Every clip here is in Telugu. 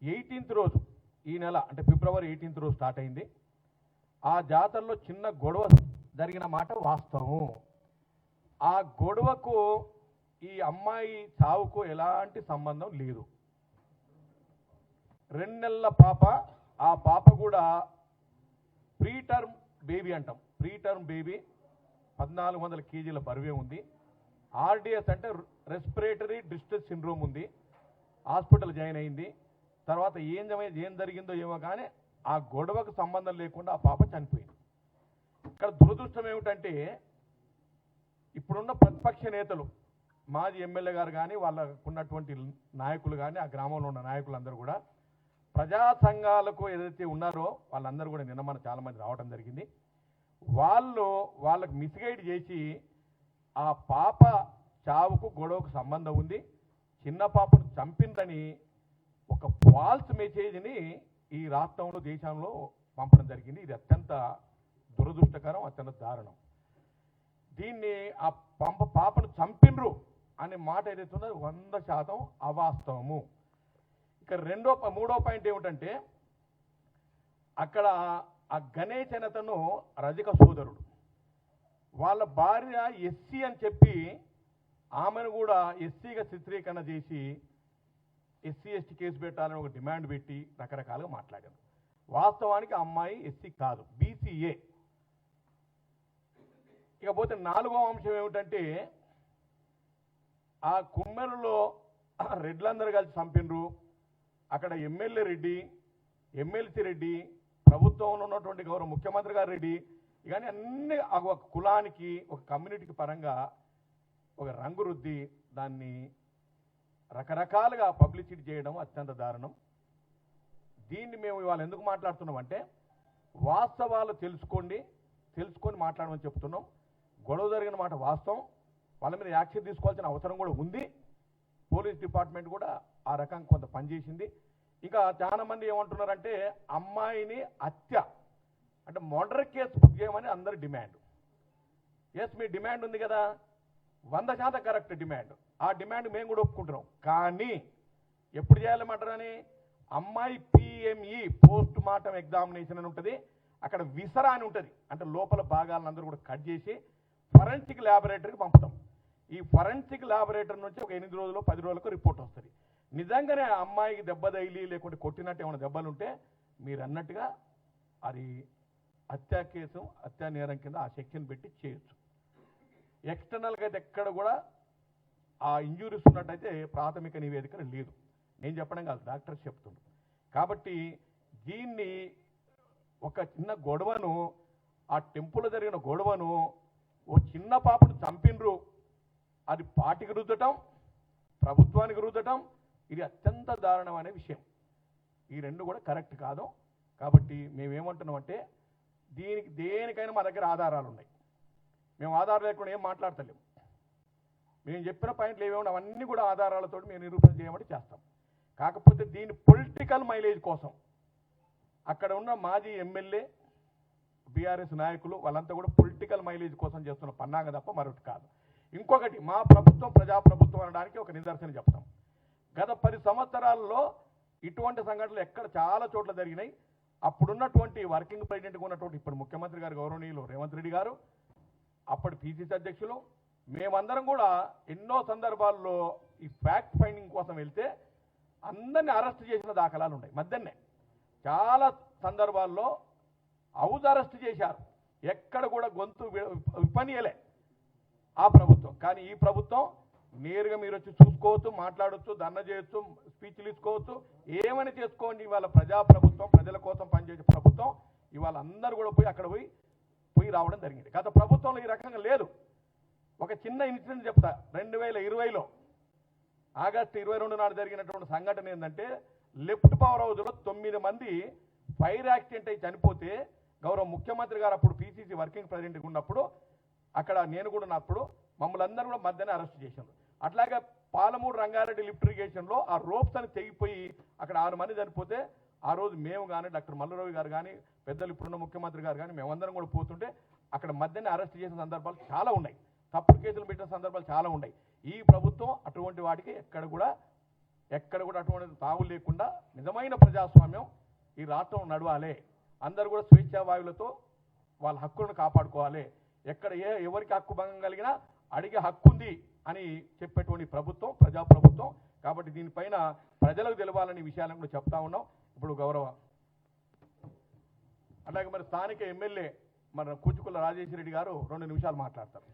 18th రోజు ఈ నెల అంటే ఫిబ్రవరి 18th రోజు స్టార్ట్ అయింది. ఆ జాతరలో చిన్న గొడవ జరిగిన మాట వాస్తవం. ఆ గొడవకు ఈ అమ్మాయి చావుకు ఎలాంటి సంబంధం లేదు. 2 నెలల పాప, ఆ పాప కూడా ప్రీ టర్మ్ బేబీ అంటాం. ప్రీ టర్మ్ బేబీ 1400 kgల బరువే ఉంది. ఆర్డిఎస్ అంటే రెస్పిరేటరీ డిస్ట్రెస్ సిండ్రోమ్ ఉంది. హాస్పిటల్ జాయిన్ అయింది. తర్వాత ఏం జరిగిందో ఏమో కానీ ఆ గొడవకు సంబంధం లేకుండా ఆ పాప చనిపోయింది. ఇక్కడ దురదృష్టం ఏమిటంటే ఇప్పుడున్న ప్రతిపక్ష నేతలు, మాజీ ఎమ్మెల్యే గారు కానీ వాళ్ళకున్నటువంటి నాయకులు కానీ ఆ గ్రామంలో ఉన్న నాయకులందరూ కూడా ప్రజా సంఘాలకు ఏదైతే ఉన్నారో వాళ్ళందరూ కూడా నిన్న మన చాలామంది రావడం జరిగింది. వాళ్ళకు మిస్గైడ్ చేసి ఆ పాప చావుకు గొడవకు సంబంధం ఉంది, చిన్న పాపను చంపిందని ఒక ఫాల్స్ మెసేజ్ని ఈ రాష్ట్రంలో దేశంలో పంపడం జరిగింది. ఇది అత్యంత దురదృష్టకరం, అత్యంత దారుణం. దీన్ని ఆ పాపను చంపినరు అనే మాట ఏదైతే ఉందో 100% అవాస్తవము. ఇక మూడో పాయింట్ ఏమిటంటే అక్కడ ఆ గణేష్ అనేతను రజక సోదరుడు, వాళ్ళ భార్య ఎస్సీ అని చెప్పి ఆమెను కూడా ఎస్సీగా చిత్రీకరణ చేసి ఎస్సీ ఎస్టీ కేసు పెట్టాలని ఒక డిమాండ్ పెట్టి రకరకాలుగా మాట్లాడారు. వాస్తవానికి ఆ అమ్మాయి ఎస్సీ కాదు, బీసీఏ. ఇకపోతే 4వ అంశం ఏమిటంటే ఆ కుమ్మెరులో రెడ్లందరూ కలిసి చంపినరు. అక్కడ ఎమ్మెల్యే రెడ్డి, ఎమ్మెల్సీ రెడ్డి, ప్రభుత్వంలో ఉన్నటువంటి గౌరవ ముఖ్యమంత్రి గారు రెడ్డి, కానీ అన్ని ఒక కులానికి ఒక కమ్యూనిటీకి పరంగా ఒక రంగు రుద్ది దాన్ని రకరకాలుగా పబ్లిసిటీ చేయడం అత్యంత దారుణం. దీన్ని మేము ఇవాళ ఎందుకు మాట్లాడుతున్నామంటే వాస్తవాలు తెలుసుకొని మాట్లాడమని చెప్తున్నాం. గొడవ జరిగిన మాట వాస్తవం, వాళ్ళ మీద యాక్షన్ తీసుకోవాల్సిన అవసరం కూడా ఉంది. పోలీస్ డిపార్ట్మెంట్ కూడా ఆ రకంగా కొంత పనిచేసింది. ఇంకా చాలామంది ఏమంటున్నారంటే అమ్మాయిని హత్య అంటే మర్డర్ కేసు బుక్ చేయమని అందరి డిమాండ్. ఎస్, మీ డిమాండ్ ఉంది కదా, 100% కరెక్ట్ డిమాండ్. ఆ డిమాండ్ మేము కూడా ఒప్పుకుంటున్నాం. కానీ ఎప్పుడు చేయాలి మర్డర్ అని? అమ్మాయి PME పోస్ట్ మార్టం ఎగ్జామినేషన్ అని ఉంటుంది, అక్కడ విసరా అని ఉంటుంది, అంటే లోపల భాగాలను అందరూ కూడా కట్ చేసి ఫరెన్సిక్ ల్యాబొరేటరీకి పంపుతాం. ఈ ఫరెన్సిక్ ల్యాబొరేటరీ నుంచి ఒక 8 రోజులు 10 రోజులకు రిపోర్ట్ వస్తుంది. నిజంగానే ఆ అమ్మాయికి దెబ్బ తగిలి లేకుంటే కొట్టినట్టు ఏమైనా దెబ్బలుంటే మీరు అన్నట్టుగా అది హత్యా కేసు, హత్యా నేరం కింద ఆ సెక్షన్ పెట్టి చేయొచ్చు. ఎక్స్టర్నల్గా అయితే ఎక్కడ కూడా ఆ ఇంజురీస్ ఉన్నట్టయితే ప్రాథమిక నివేదిక లేదు. నేను చెప్పడం కాదు, డాక్టర్స్ చెప్తున్నారు. కాబట్టి దీన్ని ఒక చిన్న గొడవను, ఆ టెంపుల్లో జరిగిన గొడవను ఓ చిన్న పాపను చంపినరు, అది పార్టీకి రుద్దటం, ప్రభుత్వానికి రుద్దటం, ఇది అత్యంత దారుణమైన విషయం. ఈ రెండు కూడా కరెక్ట్ కాదు. కాబట్టి మేమేమంటున్నామంటే దేనికైనా మా దగ్గర ఆధారాలు ఉన్నాయి. మేము ఆధారం లేకుండా ఏం మాట్లాడతలేము. మేము చెప్పిన పాయింట్లు ఏమేమి అవన్నీ కూడా ఆధారాలతో మేము నిరూపణ చేయమంటే చేస్తాం. కాకపోతే దీని పొలిటికల్ మైలేజ్ కోసం అక్కడ ఉన్న మాజీ ఎమ్మెల్యే, బీఆర్ఎస్ నాయకులు వాళ్ళంతా కూడా పొలిటికల్ మైలేజ్ కోసం చేస్తున్న పన్నాగ తప్ప మరొకటి కాదు. ఇంకొకటి, మా ప్రభుత్వం ప్రజాప్రభుత్వం అనడానికి ఒక నిదర్శనం చెప్తాం. గత 10 సంవత్సరాల్లో ఇటువంటి సంఘటనలు ఎక్కడ చాలా చోట్ల జరిగినాయి. అప్పుడున్నటువంటి వర్కింగ్ ప్రెసిడెంట్గా ఉన్నటువంటి ఇప్పుడు ముఖ్యమంత్రి గారు గౌరవనీయులు రేవంత్ రెడ్డి గారు, అప్పటి PCC అధ్యక్షులు, మేమందరం కూడా ఎన్నో సందర్భాల్లో ఈ ఫ్యాక్ట్ ఫైండింగ్ కోసం వెళ్తే అందరినీ అరెస్ట్ చేసిన దాఖలాలు ఉన్నాయి. మధ్యనే చాలా సందర్భాల్లో హౌస్ అరెస్ట్ చేశారు. ఎక్కడ కూడా గొంతు విపనీయలే ఆ ప్రభుత్వం. కానీ ఈ ప్రభుత్వం నేరుగా మీరు వచ్చి చూసుకోవచ్చు, మాట్లాడవచ్చు, ధర్నా చేయొచ్చు, స్పీచ్లు ఇచ్చుకోవచ్చు, ఏమని చేసుకోండి. ఇవాళ ప్రజాప్రభుత్వం, ప్రజల కోసం పనిచేసే ప్రభుత్వం. ఇవాళ అందరూ కూడా అక్కడ పోయి రావడం జరిగింది. గత ప్రభుత్వంలో ఈ రకంగా లేదు. ఒక చిన్న ఇన్సిడెంట్ చెప్తా. 2020లో ఆగస్టు 22 నాడు జరిగినటువంటి సంఘటన ఏంటంటే లెఫ్ట్ పవర్ హౌస్లో 9 మంది ఫైర్ యాక్సిడెంట్ అయి చనిపోతే గౌరవ ముఖ్యమంత్రి గారు అప్పుడు PCC వర్కింగ్ ప్రెసిడెంట్గా ఉన్నప్పుడు అక్కడ నేను కూడా ఉన్నప్పుడు మమ్మల్ని అందరూ కూడా మధ్యనే అరెస్ట్ చేశారు. అట్లాగే పాలమూరు రంగారెడ్డి లిఫ్ట్ ఇరిగేషన్లో ఆ రోప్స్ అని తెగిపోయి అక్కడ 6 మంది చనిపోతే ఆ రోజు మేము కానీ డాక్టర్ మల్లురవి గారు కానీ పెద్దలు ఇప్పుడున్న ముఖ్యమంత్రి గారు కానీ మేమందరం కూడా పోతుంటే అక్కడ మధ్యనే అరెస్ట్ చేసిన సందర్భాలు చాలా ఉన్నాయి. తప్పుడు కేసులు పెట్టిన సందర్భాలు చాలా ఉన్నాయి. ఈ ప్రభుత్వం అటువంటి వాటికి ఎక్కడ కూడా ఎక్కడ కూడా అటువంటి తావు లేకుండా నిజమైన ప్రజాస్వామ్యం ఈ రాష్ట్రం నడవాలి. అందరూ కూడా స్వేచ్ఛా వాయువులతో వాళ్ళ హక్కులను కాపాడుకోవాలి. ఎక్కడ ఎవరికి హక్కు భంగం కలిగినా అడిగే హక్కు ఉంది అని చెప్పేటువంటి ప్రభుత్వం ప్రజాప్రభుత్వం. కాబట్టి దీనిపైన ప్రజలకు తెలవాలని విషయాలను కూడా చెప్తా ఉన్నాం. ఇప్పుడు గౌరవ అలాగే మరి స్థానిక ఎమ్మెల్యే మన కూచుకుల రాజేశ్వర రెడ్డి గారు 2 నిమిషాలు మాట్లాడతారు.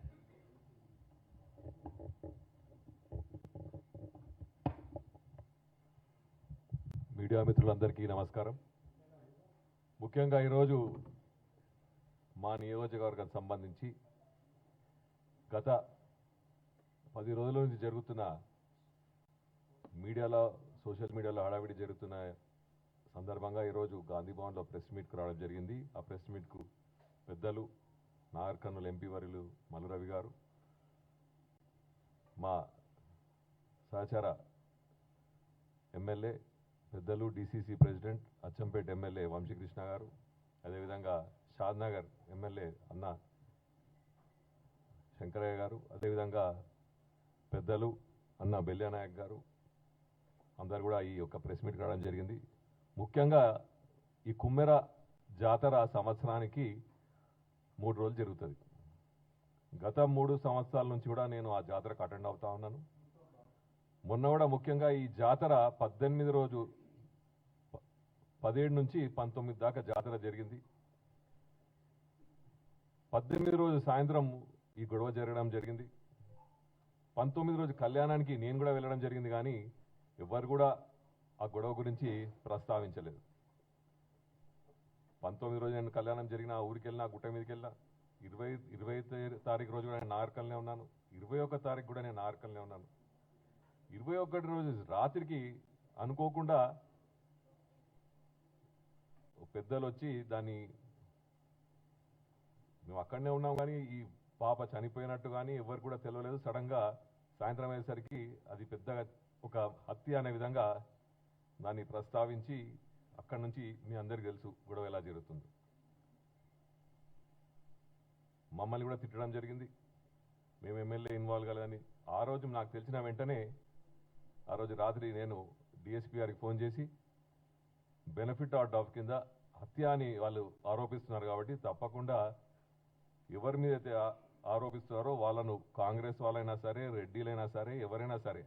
మీడియా మిత్రులందరికీ నమస్కారం. ముఖ్యంగా ఈరోజు మా నియోజకవర్గానికి సంబంధించి గత 10 రోజుల నుంచి జరుగుతున్న మీడియాలో సోషల్ మీడియాలో హడావిడి జరుగుతున్న సందర్భంగా ఈరోజు గాంధీ భవన్లో ప్రెస్ మీట్కు రావడం జరిగింది. ఆ ప్రెస్ మీట్కు పెద్దలు నాగర్ కర్నూలు ఎంపీ వర్యులు మల్లురవి గారు, మా సహచర ఎమ్మెల్యే పెద్దలు DCC president Achampet MLA Vamshikrishna garu, అదేవిధంగా షాద్నగర్ ఎమ్మెల్యే అన్న శంకరయ్య గారు, అదేవిధంగా పెద్దలు అన్న బెల్యానాయక్ గారు అందరు కూడా ఈ యొక్క ప్రెస్ మీట్ రావడం జరిగింది. ముఖ్యంగా ఈ కుమ్మెర జాతర సంవత్సరానికి 3 రోజులు జరుగుతుంది. గత 3 సంవత్సరాల నుంచి కూడా నేను ఆ జాతరకు అటెండ్ అవుతా ఉన్నాను. మొన్న కూడా ముఖ్యంగా ఈ జాతర 18 రోజు 17 నుంచి 19 దాకా జాతర జరిగింది. 18 రోజు సాయంత్రం ఈ గొడవ జరగడం జరిగింది. 19 రోజు కళ్యాణానికి నేను కూడా వెళ్ళడం జరిగింది, కానీ ఎవరు కూడా ఆ గొడవ గురించి ప్రస్తావించలేదు. 19 రోజు నేను కళ్యాణం జరిగిన ఊరికి వెళ్ళినా, గుట్ట మీదకి వెళ్ళినా, 20 తారీఖు రోజు కూడా నేను నాగర్కల్నే ఉన్నాను, 21 తారీఖు కూడా నేను నాగర్కల్నే ఉన్నాను. 21 రోజు రాత్రికి అనుకోకుండా పెద్దలు వచ్చి దాన్ని మేము అక్కడనే ఉన్నాం కానీ ఈ పాప చనిపోయినట్టు కానీ ఎవరు కూడా తెలియలేదు. సడన్గా సాయంత్రం అయ్యేసరికి అది పెద్దగా ఒక హత్య అనే విధంగా దాన్ని ప్రస్తావించి అక్కడి నుంచి మీ అందరికీ తెలుసు గొడవ ఎలా జరుగుతుంది. మమ్మల్ని కూడా తిట్టడం జరిగింది. మేము ఎమ్మెల్యే ఇన్వాల్వ్ కాలేదని. ఆ రోజు నాకు తెలిసిన వెంటనే ఆ రోజు రాత్రి నేను డిఎస్పీ గారికి ఫోన్ చేసి బెనిఫిట్ ఆఫ్ డౌట్ కింద హత్య అని వాళ్ళు ఆరోపిస్తున్నారు కాబట్టి తప్పకుండా ఎవరి మీద అయితే ఆరోపిస్తున్నారో వాళ్ళను కాంగ్రెస్ వాళ్ళైనా సరే, రెడ్డిలైనా సరే, ఎవరైనా సరే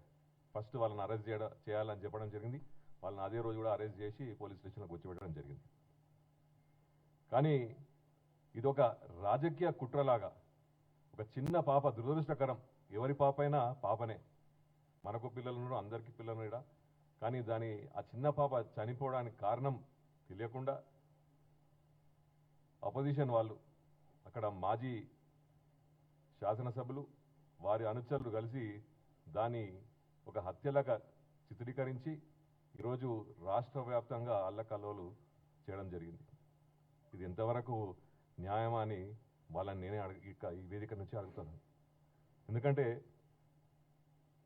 ఫస్ట్ వాళ్ళని అరెస్ట్ చేయాలని చెప్పడం జరిగింది. వాళ్ళని అదే రోజు కూడా అరెస్ట్ చేసి పోలీస్ స్టేషన్లో కూర్చోబెట్టడం జరిగింది. కానీ ఇదొక రాజకీయ కుట్రలాగా ఒక చిన్న పాప, దురదృష్టకరం, ఎవరి పాప అయినా పాపనే, మనకు పిల్లలు అందరికీ పిల్లలు కూడా, కానీ ఆ చిన్న పాప చనిపోవడానికి కారణం తెలియకుండా అపోజిషన్ వాళ్ళు, అక్కడ మాజీ శాసనసభ్యులు వారి అనుచరులు కలిసి దాన్ని ఒక హత్యలాగా చిత్రీకరించి ఈరోజు రాష్ట్ర వ్యాప్తంగా అల్లకల్లోలు చేయడం జరిగింది. ఇది ఎంతవరకు న్యాయమా అని వాళ్ళని నేనే ఈ వేదిక నుంచి అడుగుతున్నాను. ఎందుకంటే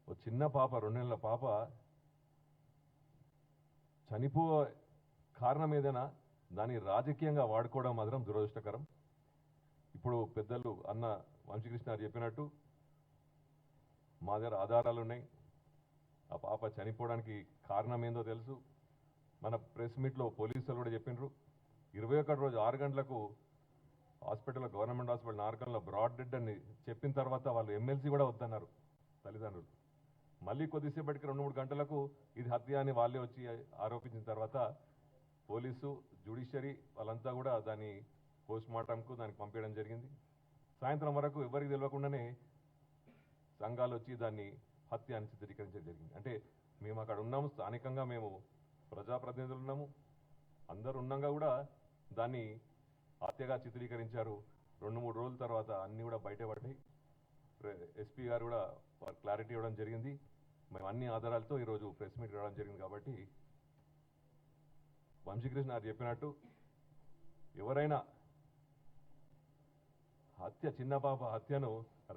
ఓ చిన్న పాప, 2 నెలల పాప కారణం ఏదైనా దాన్ని రాజకీయంగా వాడుకోవడం మాత్రం దురదృష్టకరం. ఇప్పుడు పెద్దలు అన్న వంశీకృష్ణ చెప్పినట్టు మా దగ్గర ఆధారాలు ఉన్నాయి. ఆ పాప చనిపోవడానికి కారణం ఏందో తెలుసు. మన ప్రెస్ మీట్లో పోలీసులు కూడా చెప్పినారు. 21 రోజు 6 గంటలకు హాస్పిటల్లో, గవర్నమెంట్ హాస్పిటల్ నార్కల్లో బ్రాడ్ డెడ్ అని చెప్పిన తర్వాత వాళ్ళు ఎమ్మెల్సీ కూడా వద్దన్నారు తల్లిదండ్రులు. మళ్ళీ కొద్దిసేపటికి 2-3 గంటలకు ఇది హత్య అని వాళ్ళే వచ్చి ఆరోపించిన తర్వాత పోలీసు, జ్యుడిషియరీ వాళ్ళంతా కూడా దాన్ని పోస్ట్ మార్టంకు దానికి పంపించడం జరిగింది. సాయంత్రం వరకు ఎవరికి తెలియకుండానే సంఘాలు వచ్చి దాన్ని హత్య అని చిత్రీకరించడం జరిగింది. అంటే మేము అక్కడ ఉన్నాము, స్థానికంగా మేము ప్రజాప్రతినిధులు ఉన్నాము, అందరు ఉన్నాగా కూడా దాన్ని హత్యగా చిత్రీకరించారు. 2-3 రోజుల తర్వాత అన్నీ కూడా బయటపడ్డాయి. ఎస్పీ గారు కూడా వారు క్లారిటీ ఇవ్వడం జరిగింది. మేము అన్ని ఆధారాలతో ఈరోజు ప్రెస్ మీట్ రావడం జరిగింది. కాబట్టి వంశీకృష్ణ గారు చెప్పినట్టు ఎవరైనా హత్య, చిన్న పాప హత్యను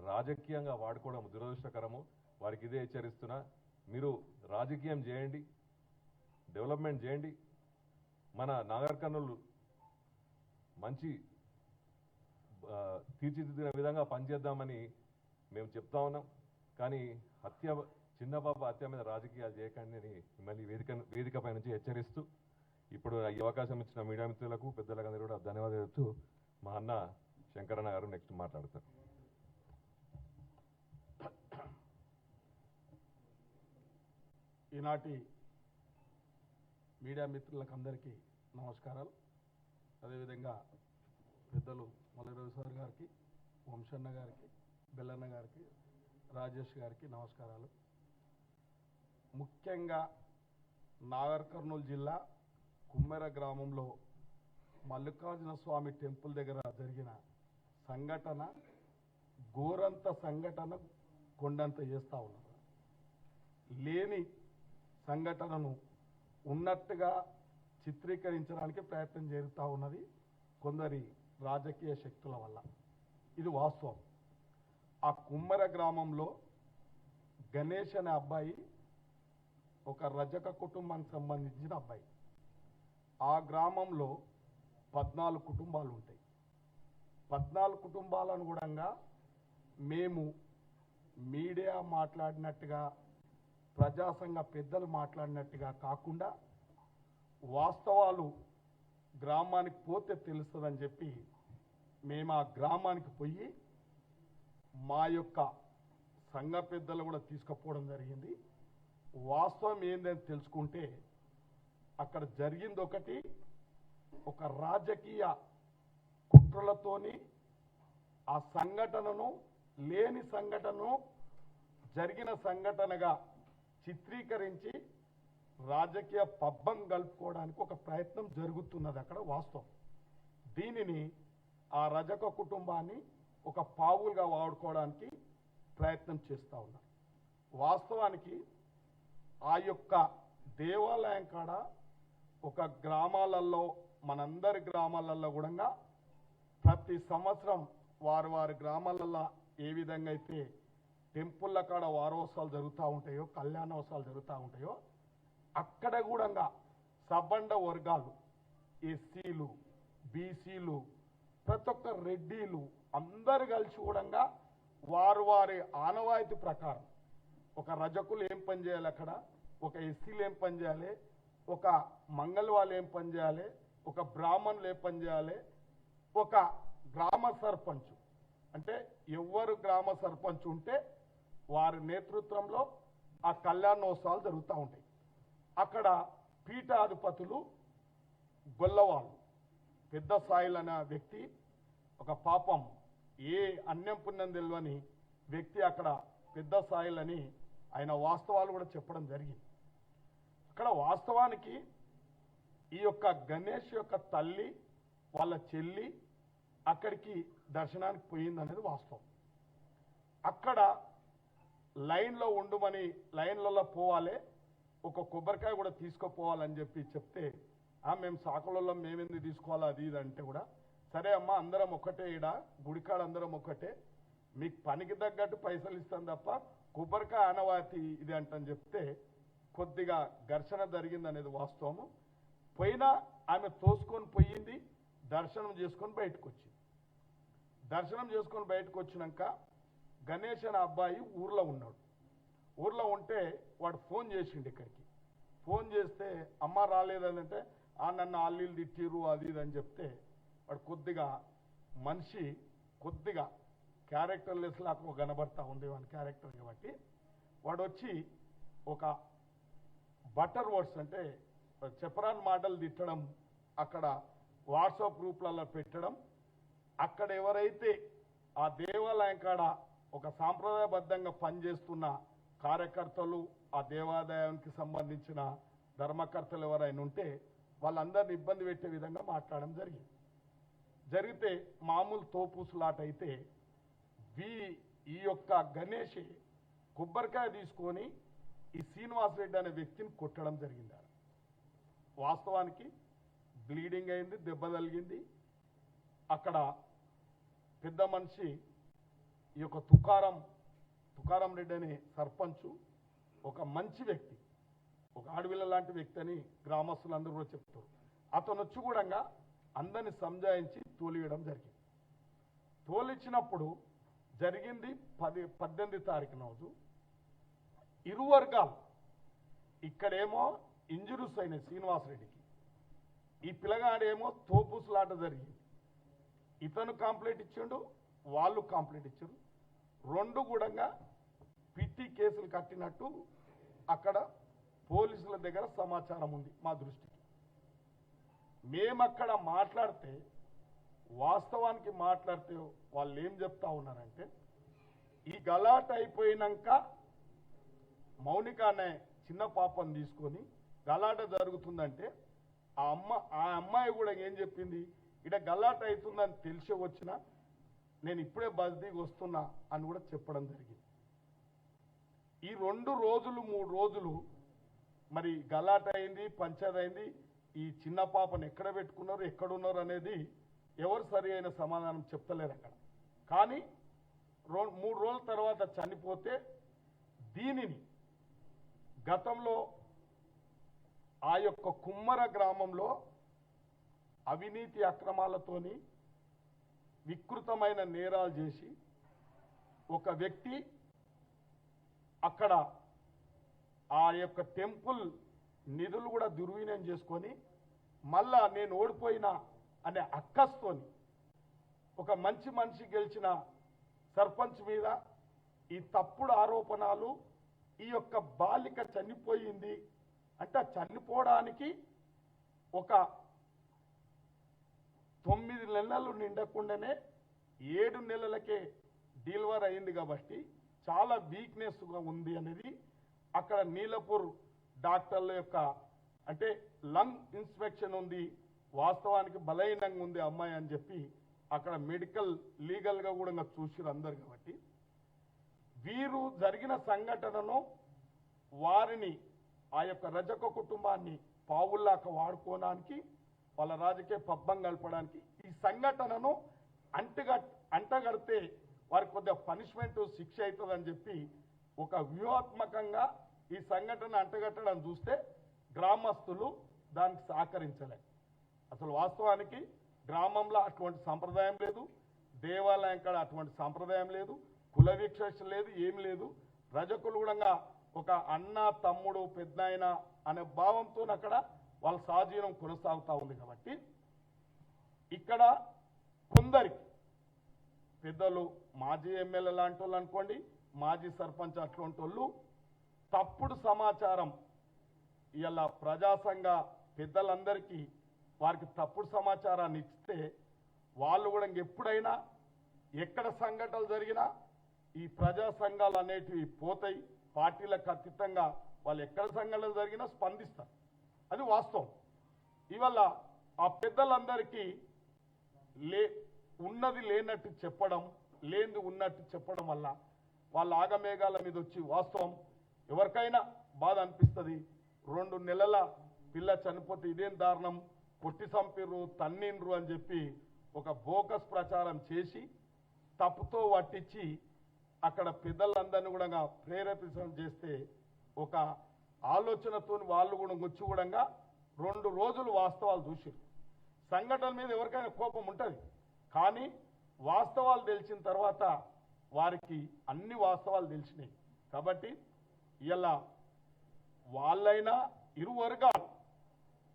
రాజకీయంగా వాడుకోవడం దురదృష్టకరము. వారికి ఇదే హెచ్చరిస్తున్నా. మీరు రాజకీయం చేయండి, డెవలప్మెంట్ చేయండి, మన నాగర్ కర్నూలు మంచి తీర్చిదిద్దిన విధంగా పనిచేద్దామని మేము చెప్తా ఉన్నాం. కానీ హత్య చిన్నబాబు హత్య మీద రాజకీయాలు చేయకండి అని మళ్ళీ వేదికపై నుంచి హెచ్చరిస్తూ ఇప్పుడు ఈ అవకాశం ఇచ్చిన మీడియా మిత్రులకు పెద్దలందరూ కూడా ధన్యవాదాలు చెప్తూ మా అన్న శంకరన్న గారు నెక్స్ట్ మాట్లాడతారు. ఈనాటి మీడియా మిత్రులకు అందరికీ నమస్కారాలు. అదేవిధంగా పెద్దలు మల్లెరవి సార్ గారికి, వంశన్న గారికి, బెల్లన్న గారికి, రాజేష్ గారికి నమస్కారాలు. ముఖ్యంగా నాగర్ కర్నూలు జిల్లా కుమ్మెర గ్రామంలో మల్లికార్జున స్వామి టెంపుల్ దగ్గర జరిగిన సంఘటన ఘోరంత సంఘటన కొండంత చేస్తూ ఉన్నారు. లేని సంఘటనను ఉన్నట్టుగా చిత్రీకరించడానికి ప్రయత్నం జరుగుతూ ఉన్నది కొందరి రాజకీయ శక్తుల వల్ల. ఇది వాస్తవం. ఆ కుమ్మర గ్రామంలో గణేష్ అనే అబ్బాయి ఒక రజక కుటుంబానికి సంబంధించిన అబ్బాయి. ఆ గ్రామంలో 14 కుటుంబాలు ఉంటాయి. 14 కుటుంబాలను కూడా మేము మీడియా మాట్లాడినట్టుగా, ప్రజాసంఘ పెద్దలు మాట్లాడినట్టుగా కాకుండా వాస్తవాలు గ్రామానికి పోతే తెలుస్తుందని చెప్పి మేము ఆ గ్రామానికి పోయి మా యొక్క సంఘ పెద్దలు కూడా తీసుకుపోవడం జరిగింది. వాస్తవం ఏందని తెలుసుకుంటే అక్కడ జరిగింది ఒకటి, ఒక రాజకీయ కుట్రలతోని ఆ సంఘటనను లేని సంఘటనను జరిగిన సంఘటనగా చిత్రీకరించి రాజకీయ పబ్బం కలుపుకోవడానికి ఒక ప్రయత్నం జరుగుతున్నది అక్కడ వాస్తవం. దీనిని ఆ రజక కుటుంబాన్ని ఒక పావులుగా వాడుకోవడానికి ప్రయత్నం చేస్తూ ఉన్నారు. వాస్తవానికి ఆ యొక్క దేవాలయం కాడ ఒక గ్రామాలలో, మనందరి గ్రామాలలో కూడా ప్రతి సంవత్సరం వారి వారి గ్రామాలలో ఏ విధంగా అయితే టెంపుల్ల కాడ వారోత్సవాలు జరుగుతూ ఉంటాయో, కళ్యాణోత్సవాలు జరుగుతూ ఉంటాయో, అక్కడ కూడా సబ్బండ వర్గాలు, ఎస్సీలు, బీసీలు, ప్రతి ఒక్క రెడ్డిలు అందరు కలిసి కూడా వారు వారి ఆనవాయితీ ప్రకారం ఒక రజకులు ఏం పని చేయాలి, అక్కడ ఒక ఎస్సీలు ఏం పని చేయాలి, ఒక మంగళ వాళ్ళు ఏం పని చేయాలి, ఒక బ్రాహ్మణులు ఏం పని చేయాలి, ఒక గ్రామ సర్పంచ్ అంటే ఎవరు గ్రామ సర్పంచ్ ఉంటే వారి నేతృత్వంలో ఆ కళ్యాణోత్సవాలు జరుగుతూ ఉంటాయి. అక్కడ పీఠాధిపతులు గొల్లవాళ్ళు, పెద్ద సాయిల్ అనే వ్యక్తి, ఒక పాపం ఏ అన్యం పుణ్యం తెలియని వ్యక్తి అక్కడ పెద్ద సాయిల్ అని ఆయన వాస్తవాలు కూడా చెప్పడం జరిగింది. అక్కడ వాస్తవానికి ఈ యొక్క గణేష్ యొక్క తల్లి వాళ్ళ చెల్లి అక్కడికి దర్శనానికి పోయిందనేది వాస్తవం. అక్కడ లైన్లో ఉండమని, లైన్లలో పోవాలి, ఒక కొబ్బరికాయ కూడా తీసుకుపోవాలని చెప్పి చెప్తే మేము సాకులలో మేమెందుకు తీసుకోవాలి అది ఇది అంటే కూడా సరే అమ్మా అందరం ఒక్కటే, ఈడ గుడికాడ అందరం ఒక్కటే, మీకు పనికి తగ్గట్టు పైసలు ఇస్తాం తప్ప కొబ్బరికాయ ఆనవాతి ఇది అంటని చెప్తే కొద్దిగా ఘర్షణ జరిగిందనేది వాస్తవము. పోయినా ఆమె తోసుకొని పోయింది, దర్శనం చేసుకొని బయటకు వచ్చింది. దర్శనం చేసుకొని బయటకు వచ్చినాక గణేష్ అనే అబ్బాయి ఊర్లో ఉన్నాడు. ఊర్లో ఉంటే వాడు ఫోన్ చేసిండు ఇక్కడికి. ఫోన్ చేస్తే అమ్మ రాలేదంటే నన్ను ఆల్లీలు తిట్టిరు అది ఇది అని చెప్తే వాడు కొద్దిగా మనిషి కొద్దిగా క్యారెక్టర్ లెస్ లాగా కనబడతా ఉంది వాని క్యారెక్టర్ కాబట్టి వాడు వచ్చి ఒక బటర్ వర్డ్స్ అంటే చెప్పరాని మాటలు తిట్టడం, అక్కడ వాట్సాప్ గ్రూప్లలో పెట్టడం, అక్కడ ఎవరైతే ఆ దేవాలయం కాడ ఒక సాంప్రదాయబద్ధంగా పనిచేస్తున్న కార్యకర్తలు, ఆ దేవాలయానికి సంబంధించిన ధర్మకర్తలు ఎవరైనా ఉంటే వాళ్ళందరినీ ఇబ్బంది పెట్టే విధంగా మాట్లాడడం జరిగింది. జరిగితే మామూలు తోపుసులాట అయితే ఈ యొక్క గణేష్ కొబ్బరికాయ తీసుకొని ఈ శ్రీనివాసరెడ్డి అనే వ్యక్తిని కొట్టడం జరిగింది. వాస్తవానికి బ్లీడింగ్ అయింది, దెబ్బ తగిలింది. అక్కడ పెద్ద మనిషి ఈ యొక్క తుకారం రెడ్డి అనే సర్పంచు ఒక మంచి వ్యక్తి, ఒక ఆడవిల్ల లాంటి వ్యక్తి అని గ్రామస్తులందరూ కూడా చెప్తారు. అతను వచ్చి కూడా అందరిని సంజాయించి తోలియడం జరిగింది. తోలిచ్చినప్పుడు జరిగింది 18 తారీఖు రోజు ఇరు వర్గాలు ఇక్కడేమో ఇంజురీస్ అయినాయి శ్రీనివాసరెడ్డికి, ఈ పిల్లగాడేమో తోపుసులాట జరిగింది. ఇతను కంప్లైంట్ ఇచ్చిండు, వాళ్ళు కంప్లైంట్ ఇచ్చారు. రెండు కూడా పిటి కేసులు కట్టినట్టు అక్కడ పోలీసుల దగ్గర సమాచారం ఉంది మా దృష్టికి. మేమక్కడ మాట్లాడితే, వాస్తవానికి మాట్లాడితే వాళ్ళు ఏం చెప్తా ఉన్నారంటే, ఈ గలాట అయిపోయినాక మౌనిక అనే చిన్న పాపను తీసుకొని గలాట జరుగుతుందంటే ఆ అమ్మాయి కూడా ఏం చెప్పింది, ఇక్కడ గలాట అవుతుందని తెలిసి వచ్చినా నేను ఇప్పుడే బస్దీకి వస్తున్నా అని కూడా చెప్పడం జరిగింది. ఈ 2 రోజులు 3 రోజులు మరి గలాట అయింది, పంచాయతీ అయింది. ఈ చిన్న పాపను ఎక్కడ పెట్టుకున్నారు, ఎక్కడున్నారు అనేది ఎవరు సరి అయిన సమాధానం చెప్తలేరు అక్కడ. కానీ 3 రోజుల తర్వాత చనిపోతే దీనిని గతంలో ఆ యొక్క కుమ్మర గ్రామంలో అవినీతి అక్రమాలతోని వికృతమైన నేరాలు చేసి ఒక వ్యక్తి అక్కడ ఆ యొక్క టెంపుల్ నిధులు కూడా దుర్వినియోగం చేసుకొని మళ్ళా నేను ఓడిపోయినా అనే అక్కస్తోని ఒక మంచి మనిషి గెలిచిన సర్పంచ్ మీద ఈ తప్పుడు ఆరోపణలు, ఈ యొక్క బాలిక చనిపోయింది అంటే చనిపోవడానికి ఒక 9 నెలలు నిండకుండానే 7 నెలలకే డెలివరీ అయింది కాబట్టి చాలా వీక్నెస్గా ఉంది అనేది అక్కడ నీలపూర్ డాక్టర్ల యొక్క అంటే లంగ్ ఇన్స్పెక్షన్ ఉంది, వాస్తవానికి బలహీనంగా ఉంది అమ్మాయి అని చెప్పి అక్కడ మెడికల్ లీగల్గా కూడా చూసిరు అందరు. కాబట్టి వీరు జరిగిన సంఘటనను వారిని ఆ యొక్క రజక కుటుంబాన్ని పావుల్లాక వాడుకోవడానికి, వాళ్ళ రాజకీయ పబ్బం గడపడానికి ఈ సంఘటనను అంటగడితే వారికి కొద్దిగా పనిష్మెంట్ శిక్ష అవుతుందని చెప్పి ఒక వ్యూహాత్మకంగా ఈ సంఘటన అంటగట్టడం చూస్తే గ్రామస్తులు దానికి సహకరించలే. అసలు వాస్తవానికి గ్రామంలో అటువంటి సంప్రదాయం లేదు, దేవాలయం కాడ అటువంటి సంప్రదాయం లేదు, కుల వివక్ష లేదు, ఏం లేదు. రజకులు కూడా ఒక అన్న తమ్ముడు పెద్దాయన అనే భావంతో అక్కడ వాళ్ళ సహజీవనం కొనసాగుతూ ఉంది. కాబట్టి ఇక్కడ కొందరికి పెద్దలు, మాజీ ఎమ్మెల్యే లాంటి వాళ్ళు అనుకోండి, మాజీ సర్పంచ్ అట్లాంటి వాళ్ళు తప్పుడు సమాచారం ఇలా ప్రజాసంఘ పెద్దలందరికీ వారికి తప్పుడు సమాచారాన్ని ఇస్తే వాళ్ళు కూడా ఎప్పుడైనా ఎక్కడ సంఘటనలు జరిగినా ఈ ప్రజా సంఘాలు అనేటివి పోతాయి. పార్టీలకు అతీతంగా వాళ్ళు ఎక్కడ సంఘటనలు జరిగినా స్పందిస్తారు, అది వాస్తవం. ఇవాళ ఆ పెద్దలందరికీ ఉన్నది లేనట్టు చెప్పడం, లేనిది ఉన్నట్టు చెప్పడం వల్ల వాళ్ళ ఆగమేఘాల మీద వచ్చి వాస్తవం ఎవరికైనా బాధ అనిపిస్తుంది. 2 నెలల పిల్ల చనిపోతే ఇదేం దారుణం, కొట్టి చంపిర్రు, తన్నిండ్రు అని చెప్పి ఒక బోకస్ ప్రచారం చేసి తప్పుతో పట్టించి అక్కడ పెద్దలందరినీ కూడా ప్రేరేపించడం చేస్తే ఒక ఆలోచనతో వాళ్ళు కూడా వచ్చి కూడా 2 రోజులు వాస్తవాలు చూసారు. సంఘటన మీద ఎవరికైనా కోపం ఉంటుంది, కానీ వాస్తవాలు తెలిసిన తర్వాత వారికి అన్ని వాస్తవాలు తెలిసినాయి. కాబట్టి ఇలా వాళ్ళైనా ఇరు వర్గాలు,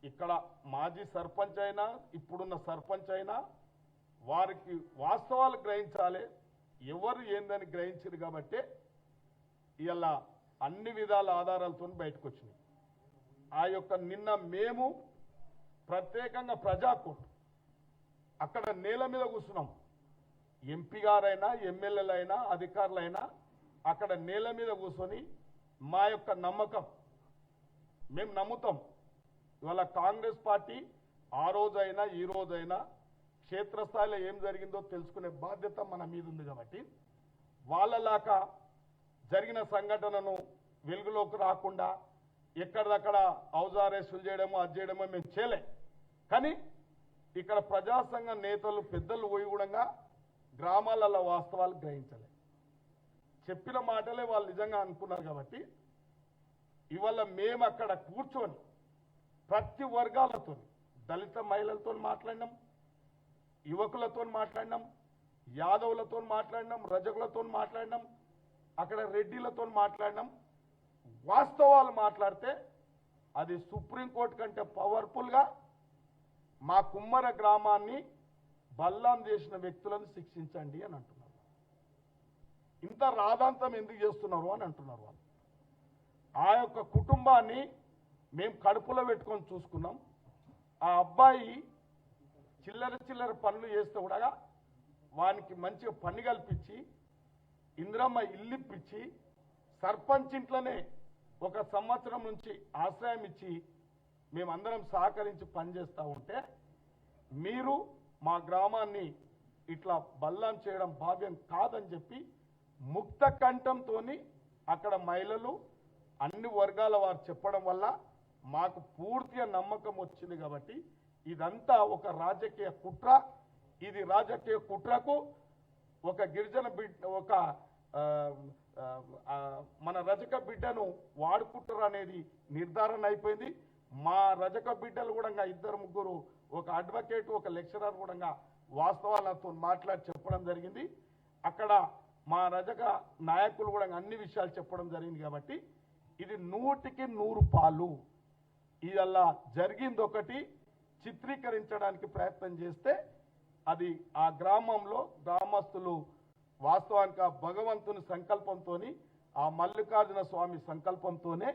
ఇక్కడ మాజీ సర్పంచ్ అయినా ఇప్పుడున్న సర్పంచ్ అయినా వారికి వాస్తవాలు గ్రహించాలి, ఎవరు ఏందని గ్రహించారు. కాబట్టి ఇలా అన్ని విధాల ఆధారాలతో బయటకు వచ్చినాయి. ఆ యొక్క నిన్న మేము ప్రత్యేకంగా ప్రజాకోర్టు అక్కడ నేల మీద కూర్చున్నాం. ఎంపీ గారైనా, ఎమ్మెల్యేలైనా, అధికారులైనా అక్కడ నేల మీద కూర్చొని మా యొక్క నమ్మకం మేము నమ్ముతాం. ఇవాళ కాంగ్రెస్ పార్టీ ఆ రోజైనా ఈ రోజైనా క్షేత్రస్థాయిలో ఏం జరిగిందో తెలుసుకునే బాధ్యత మన మీద ఉంది. కాబట్టి వాళ్ళలాగా జరిగిన సంఘటనను వెలుగులోకి రాకుండా ఎక్కడిదక్కడ ఔజారేసులు చేయడమో అది చేయడమో మేము చేయలే. కానీ ఇక్కడ ప్రజాసంఘ నేతలు పెద్దలు పోయి కూడా గ్రామాలలో వాస్తవాలు గ్రహించలే, చెప్పిన మాటలే వాళ్ళు నిజంగా అనుకున్నారు. కాబట్టి ఇవాళ మేము అక్కడ కూర్చొని ప్రతి వర్గాలతో, దళిత మహిళలతో మాట్లాడినాం, యువకులతో మాట్లాడినాం, యాదవులతో మాట్లాడినాం, రజకులతో మాట్లాడినాం, అక్కడ రెడ్డిలతో మాట్లాడినాం. వాస్తవాలు మాట్లాడితే అది సుప్రీంకోర్టు కంటే పవర్ఫుల్గా మా కుమ్మర గ్రామాన్ని బల్లాం చేసిన వ్యక్తులను శిక్షించండి అని అంటున్నారు. ఇంత రాదాంతం ఎందుకు చేస్తున్నారు అని అంటున్నారు వాళ్ళు. ఆ యొక్క కుటుంబాన్ని మేము కడుపులో పెట్టుకొని చూసుకున్నాం. ఆ అబ్బాయి చిల్లర పనులు చేస్తే కూడా వానికి మంచిగా పని కల్పించి ఇందిరమ్మ ఇల్లు ఇప్పించి సర్పంచ్ ఇంట్లోనే 1 సంవత్సరం నుంచి ఆశ్రయం ఇచ్చి మేమందరం సహకరించి పనిచేస్తూ ఉంటే మీరు మా గ్రామాన్ని ఇట్లా బల్లాం చేయడం భావ్యం కాదని చెప్పి ముక్త కంఠంతో అక్కడ మహిళలు అన్ని వర్గాల వారు చెప్పడం వల్ల మాకు పూర్తిగా నమ్మకం వచ్చింది. కాబట్టి ఇదంతా ఒక రాజకీయ కుట్ర. ఇది రాజకీయ కుట్రకు ఒక గిరిజన బిడ్డ మన రజక బిడ్డను వాడుకుంటారు అనేది నిర్ధారణ అయిపోయింది. మా రజక బిడ్డలు కూడా 2-3 ఒక అడ్వకేట్ ఒక లెక్చరర్ కూడా వాస్తవాలతో మాట్లాడి చెప్పడం జరిగింది. అక్కడ మా రజక నాయకులు కూడా అన్ని విషయాలు చెప్పడం జరిగింది. కాబట్టి ఇది 100కి 100 పాలు. ఇలా జరిగింది ఒకటి చిత్రీకరించడానికి ప్రయత్నం చేస్తే అది ఆ గ్రామంలో గ్రామస్తులు వాస్తవానికి ఆ భగవంతుని సంకల్పంతో ఆ మల్లికార్జున స్వామి సంకల్పంతోనే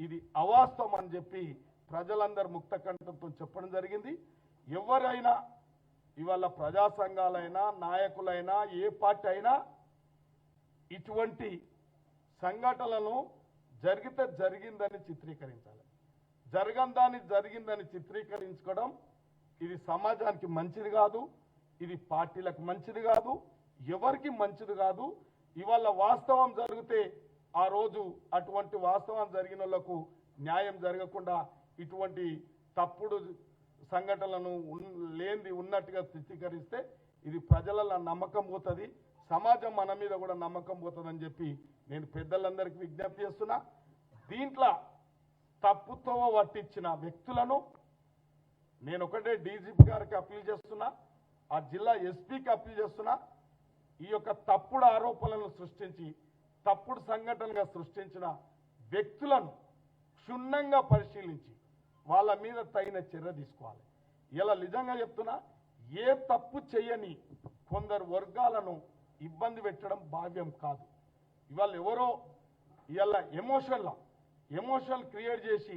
ఇది అవాస్తవం అని చెప్పి ప్రజలందరూ ముక్త కంఠంతో చెప్పడం జరిగింది. ఎవరైనా ఇవాళ ప్రజా సంఘాలైనా నాయకులైనా ఏ పార్టీ అయినా ఇటువంటి సంఘటనలను జరిగితే జరిగిందని చిత్రీకరించాలి. జరగందాన్ని జరిగిందని చిత్రీకరించుకోవడం ఇది సమాజానికి మంచిది కాదు, ఇది పార్టీలకు మంచిది కాదు, ఎవరికి మంచిది కాదు. ఇవాళ వాస్తవం జరిగితే ఆ రోజు అటువంటి వాస్తవం జరిగిన వాళ్ళకు న్యాయం జరగకుండా ఇటువంటి తప్పుడు సంఘటనలను లేనిది ఉన్నట్టుగా చిత్రీకరిస్తే ఇది ప్రజలలో నమ్మకం పోతుంది, సమాజం మన మీద కూడా నమ్మకం పోతుందని చెప్పి నేను పెద్దలందరికీ విజ్ఞప్తి చేస్తున్నా. దీంట్లో తప్పుతో పట్టించిన వ్యక్తులను నేను ఒకటే డీజీపీ గారికి అప్పీల్ చేస్తున్నా, ఆ జిల్లా ఎస్పీకి అప్పీల్ చేస్తున్నా. ఈ యొక్క తప్పుడు ఆరోపణలను సృష్టించి తప్పుడు సంఘటనగా సృష్టించిన వ్యక్తులను క్షుణ్ణంగా పరిశీలించి వాళ్ళ మీద తగిన చర్య తీసుకోవాలి. ఇలా నిజంగా చెప్తున్నా, ఏ తప్పు చేయని కొందరు వర్గాలను ఇబ్బంది పెట్టడం భావ్యం కాదు. ఇవాళ ఎవరో ఇవాళ ఎమోషనల్ క్రియేట్ చేసి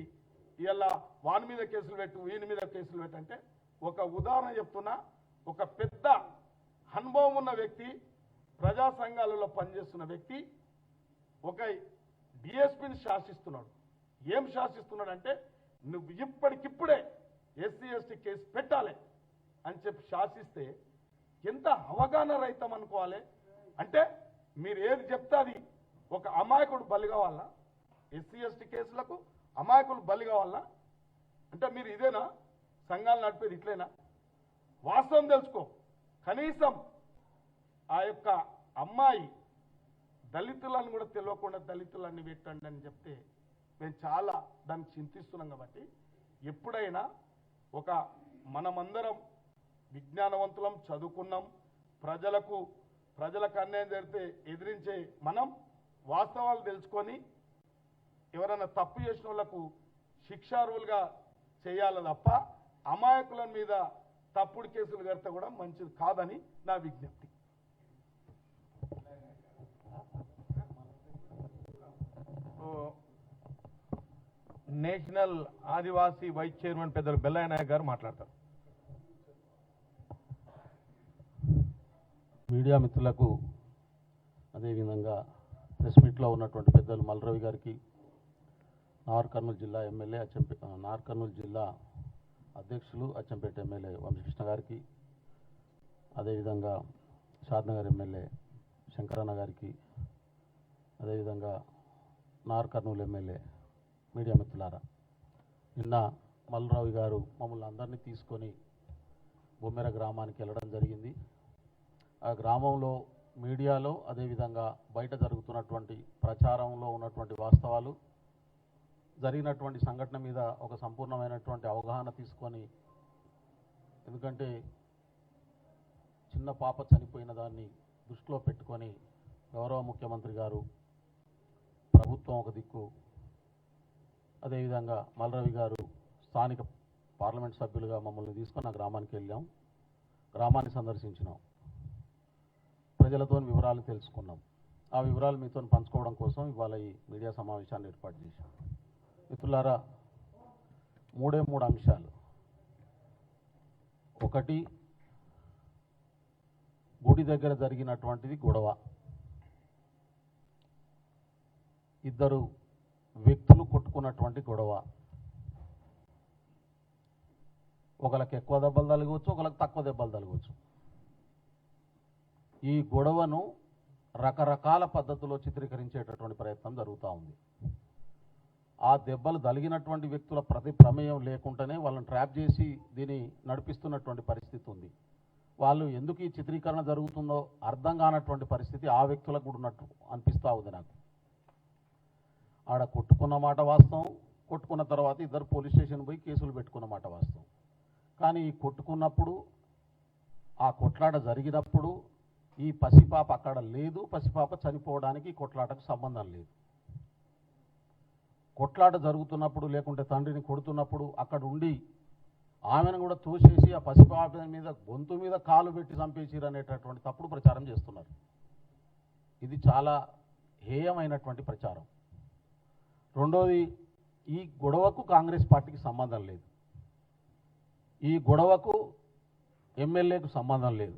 ఇవాళ వాని మీద కేసులు పెట్టు వీని మీద కేసులు పెట్టంటే ఒక ఉదాహరణ చెప్తున్నా. ఒక పెద్ద అనుభవం ఉన్న వ్యక్తి, ప్రజా సంఘాలలో పనిచేస్తున్న వ్యక్తి ఒక డిఎస్పీని శాసిస్తున్నాడు. ఏం శాసిస్తున్నాడంటే నువ్వు ఇప్పటికిప్పుడే ఎస్సీ ఎస్టీ కేసు పెట్టాలి అని చెప్పి శాసిస్తే ఎంత అవగాహన రహితం అనుకోవాలి. అంటే మీరు ఏది చెప్తే అది ఒక అమాయకుడు బలి కావాలా? ఎస్సీ ఎస్టీ కేసులకు అమాయకులు బలి కావాలా? అంటే మీరు ఇదేనా సంఘాలు నడిపేది? ఇట్లేనా? వాస్తవం తెలుసుకో. కనీసం ఆ యొక్క అమ్మాయి దళితులను కూడా తెలియకుండా దళితులన్నీ పెట్టండి అని చెప్తే మేము చాలా దాన్ని చింతిస్తున్నాం. కాబట్టి ఎప్పుడైనా ఒక మనమందరం విజ్ఞానవంతులం, చదువుకున్నాం, ప్రజలకు అన్యాయం జరిగితే ఎదిరించే మనం వాస్తవాలు తెలుసుకొని ఎవరైనా తప్పు చేసిన వాళ్ళకు శిక్షార్హులుగా చేయాలి తప్ప అమాయకుల మీద తప్పుడు కేసులు కడితే కూడా మంచిది కాదని నా విజ్ఞప్తి. నేషనల్ ఆదివాసీ వైస్ చైర్మన్ పెద్దలు బెల్లయ్య నాయక్ గారు మాట్లాడతారు. మీడియా మిత్రులకు, అదేవిధంగా ప్రెస్ మీట్లో ఉన్నటువంటి పెద్దలు మల్రవి గారికి, నాగర్ కర్నూలు జిల్లా ఎమ్మెల్యే నాగర్ కర్నూలు జిల్లా అధ్యక్షులు అచ్చంపేట ఎమ్మెల్యే వంశకృష్ణ గారికి, అదేవిధంగా షాద్నగర్ ఎమ్మెల్యే శంకరన్న గారికి, అదేవిధంగా నాగర్ కర్నూలు ఎమ్మెల్యే మీడియా మిత్రులారా, నిన్న మల్రావి గారు మమ్మల్ని అందరినీ తీసుకొని బొమ్మెర గ్రామానికి వెళ్ళడం జరిగింది. ఆ గ్రామంలో మీడియాలో అదేవిధంగా బయట జరుగుతున్నటువంటి ప్రచారంలో ఉన్నటువంటి వాస్తవాలు, జరిగినటువంటి సంఘటన మీద ఒక సంపూర్ణమైనటువంటి అవగాహన తీసుకొని, ఎందుకంటే చిన్న పాప చనిపోయిన దాన్ని దృష్టిలో పెట్టుకొని గౌరవ ముఖ్యమంత్రి గారు, ప్రభుత్వం ఒక దిక్కు, అదేవిధంగా మల్రవి గారు స్థానిక పార్లమెంట్ సభ్యులుగా మమ్మల్ని తీసుకొని ఆ గ్రామానికి వెళ్ళాం. గ్రామాన్ని సందర్శించినాం. ప్రజలతో వివరాలు తెలుసుకున్నాం. ఆ వివరాలు మీతో పంచుకోవడం కోసం ఇవాళ ఈ మీడియా సమావేశాన్ని ఏర్పాటు చేశాం. మిత్రులారా, మూడు అంశాలు. ఒకటి, గుడి దగ్గర జరిగినటువంటిది గొడవ. ఇద్దరు వ్యక్తులు కొట్టుకున్నటువంటి గొడవ. ఒకరికి ఎక్కువ దెబ్బలు తలగవచ్చు, ఒకరికి తక్కువ దెబ్బలు తలగవచ్చు. ఈ గొడవను రకరకాల పద్ధతుల్లో చిత్రీకరించేటటువంటి ప్రయత్నం జరుగుతూ ఉంది. ఆ దెబ్బలు తగిలినటువంటి వ్యక్తుల ప్రమేయం లేకుండానే వాళ్ళని ట్రాప్ చేసి దీన్ని నడిపిస్తున్నటువంటి పరిస్థితి ఉంది. వాళ్ళు ఎందుకు ఈ చిత్రీకరణ జరుగుతుందో అర్థం కానటువంటి పరిస్థితి ఆ వ్యక్తులకు కూడా ఉన్నట్టు అనిపిస్తూ ఉంది నాకు. ఆడ కొట్టుకున్న మాట వాస్తవం, కొట్టుకున్న తర్వాత ఇద్దరు పోలీస్ స్టేషన్ పోయి కేసులు పెట్టుకున్న మాట వాస్తవం. కానీ ఈ కొట్టుకున్నప్పుడు, ఆ కొట్లాట జరిగినప్పుడు ఈ పసిపాప అక్కడ లేదు. పసిపాప చనిపోవడానికి ఈ కొట్లాటకు సంబంధం లేదు. కొట్లాట జరుగుతున్నప్పుడు లేకుంటే తండ్రిని కొడుతున్నప్పుడు అక్కడ ఉండి ఆమెను కూడా తోసేసి ఆ పసిపాప మీద గొంతు మీద కాలు పెట్టి చంపేసిరు అనేటటువంటి తప్పుడు ప్రచారం చేస్తున్నారు. ఇది చాలా హేయమైనటువంటి ప్రచారం. రెండోది, ఈ గొడవకు కాంగ్రెస్ పార్టీకి సంబంధం లేదు. ఈ గొడవకు ఎమ్మెల్యేకు సంబంధం లేదు.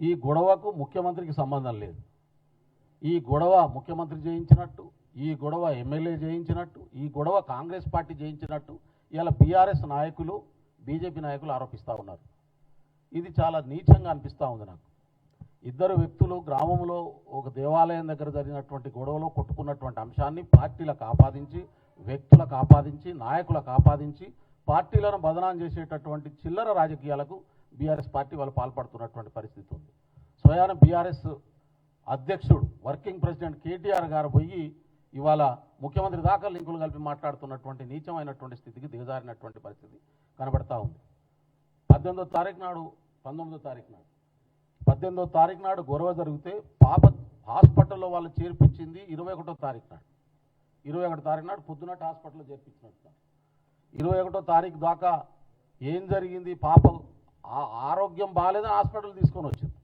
ఈ గొడవకు ముఖ్యమంత్రికి సంబంధం లేదు. ఈ గొడవ ముఖ్యమంత్రి చేయించినట్టు, ఈ గొడవ ఎమ్మెల్యే చేయించినట్టు, ఈ గొడవ కాంగ్రెస్ పార్టీ చేయించినట్టు ఇలా బీఆర్ఎస్ నాయకులు, బీజేపీ నాయకులు ఆరోపిస్తూ ఉన్నారు. ఇది చాలా నీచంగా అనిపిస్తూ ఉంది నాకు. ఇద్దరు వ్యక్తులు గ్రామంలో ఒక దేవాలయం దగ్గర జరిగినటువంటి గొడవలో కొట్టుకున్నటువంటి అంశాన్ని పార్టీలకు ఆపాదించి, వ్యక్తులకు ఆపాదించి, నాయకులకు ఆపాదించి పార్టీలను బదనాం చేసేటటువంటి చిల్లర రాజకీయాలకు బీఆర్ఎస్ పార్టీ వాళ్ళు పాల్పడుతున్నటువంటి పరిస్థితి ఉంది. స్వయాన బీఆర్ఎస్ అధ్యక్షుడు, వర్కింగ్ ప్రెసిడెంట్ కేటీఆర్ గారు పోయి ఇవాళ ముఖ్యమంత్రి దాకా లింకులు కలిపి మాట్లాడుతున్నటువంటి నీచమైనటువంటి స్థితికి దిగజారినటువంటి పరిస్థితి కనబడతా ఉంది. 19వ తారీఖు నాడు గొడవ జరిగితే పాప హాస్పిటల్లో వాళ్ళు చేర్పించింది 21వ తారీఖు నాడు. 21 తారీఖు నాడు పొద్దునట్టు హాస్పిటల్లో చేర్పించినట్టు. 21వ తారీఖు దాకా ఏం జరిగింది? పాప ఆరోగ్యం బాగాలేదని హాస్పిటల్ తీసుకొని వచ్చింది.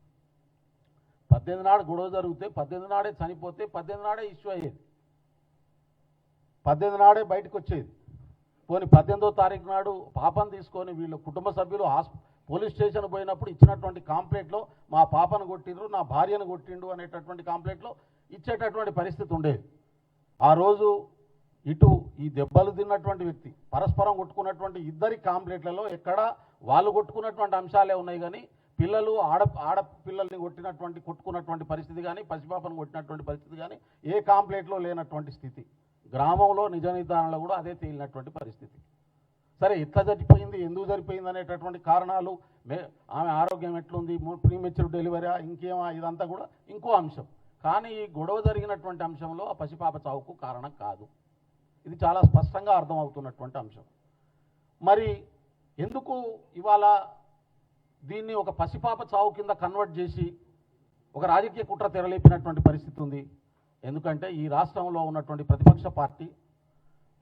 18 నాడు గొడవ జరిగితే 18 నాడే చనిపోతే 18 నాడే ఇష్యూ అయ్యేది, 18 నాడే బయటకు వచ్చేది. పోనీ 18వ తారీఖు నాడు పాపను తీసుకొని వీళ్ళు కుటుంబ సభ్యులు పోలీస్ స్టేషన్ పోయినప్పుడు ఇచ్చినటువంటి కాంప్లైంట్లో మా పాపను కొట్టిండ్రు, నా భార్యను కొట్టిండు అనేటటువంటి కాంప్లైంట్లో ఇచ్చేటటువంటి పరిస్థితి ఉండేది. ఆ రోజు ఇటు ఈ దెబ్బలు తిన్నటువంటి వ్యక్తి, పరస్పరం కొట్టుకున్నటువంటి ఇద్దరి కాంప్లైంట్లలో ఎక్కడ వాళ్ళు కొట్టుకున్నటువంటి అంశాలే ఉన్నాయి. కానీ పిల్లలు ఆడపిల్లల్ని కొట్టుకున్నటువంటి పరిస్థితి కానీ, పసిపాపను కొట్టినటువంటి పరిస్థితి కానీ ఏ కాంప్లైంట్లో లేనటువంటి స్థితి. గ్రామంలో నిజ నిర్ధారణలో కూడా అదే తేలినటువంటి పరిస్థితి. సరే, ఎట్లా జరిగిపోయింది, ఎందుకు జరిగిపోయింది అనేటటువంటి కారణాలు, ఆమె ఆరోగ్యం ఎట్లుంది, ప్రీమెచ్యూర్ డెలివరీ, ఇంకేమా, ఇదంతా కూడా ఇంకో అంశం. కానీ ఈ గొడవ జరిగినటువంటి అంశంలో ఆ పసిపాప చావుకు కారణం కాదు. ఇది చాలా స్పష్టంగా అర్థమవుతున్నటువంటి అంశం. మరి ఎందుకు ఇవాళ దీన్ని ఒక పసిపాప చావు కింద కన్వర్ట్ చేసి ఒక రాజకీయ కుట్ర తెరలేపినటువంటి పరిస్థితి ఉంది? ఎందుకంటే ఈ రాష్ట్రంలో ఉన్నటువంటి ప్రతిపక్ష పార్టీ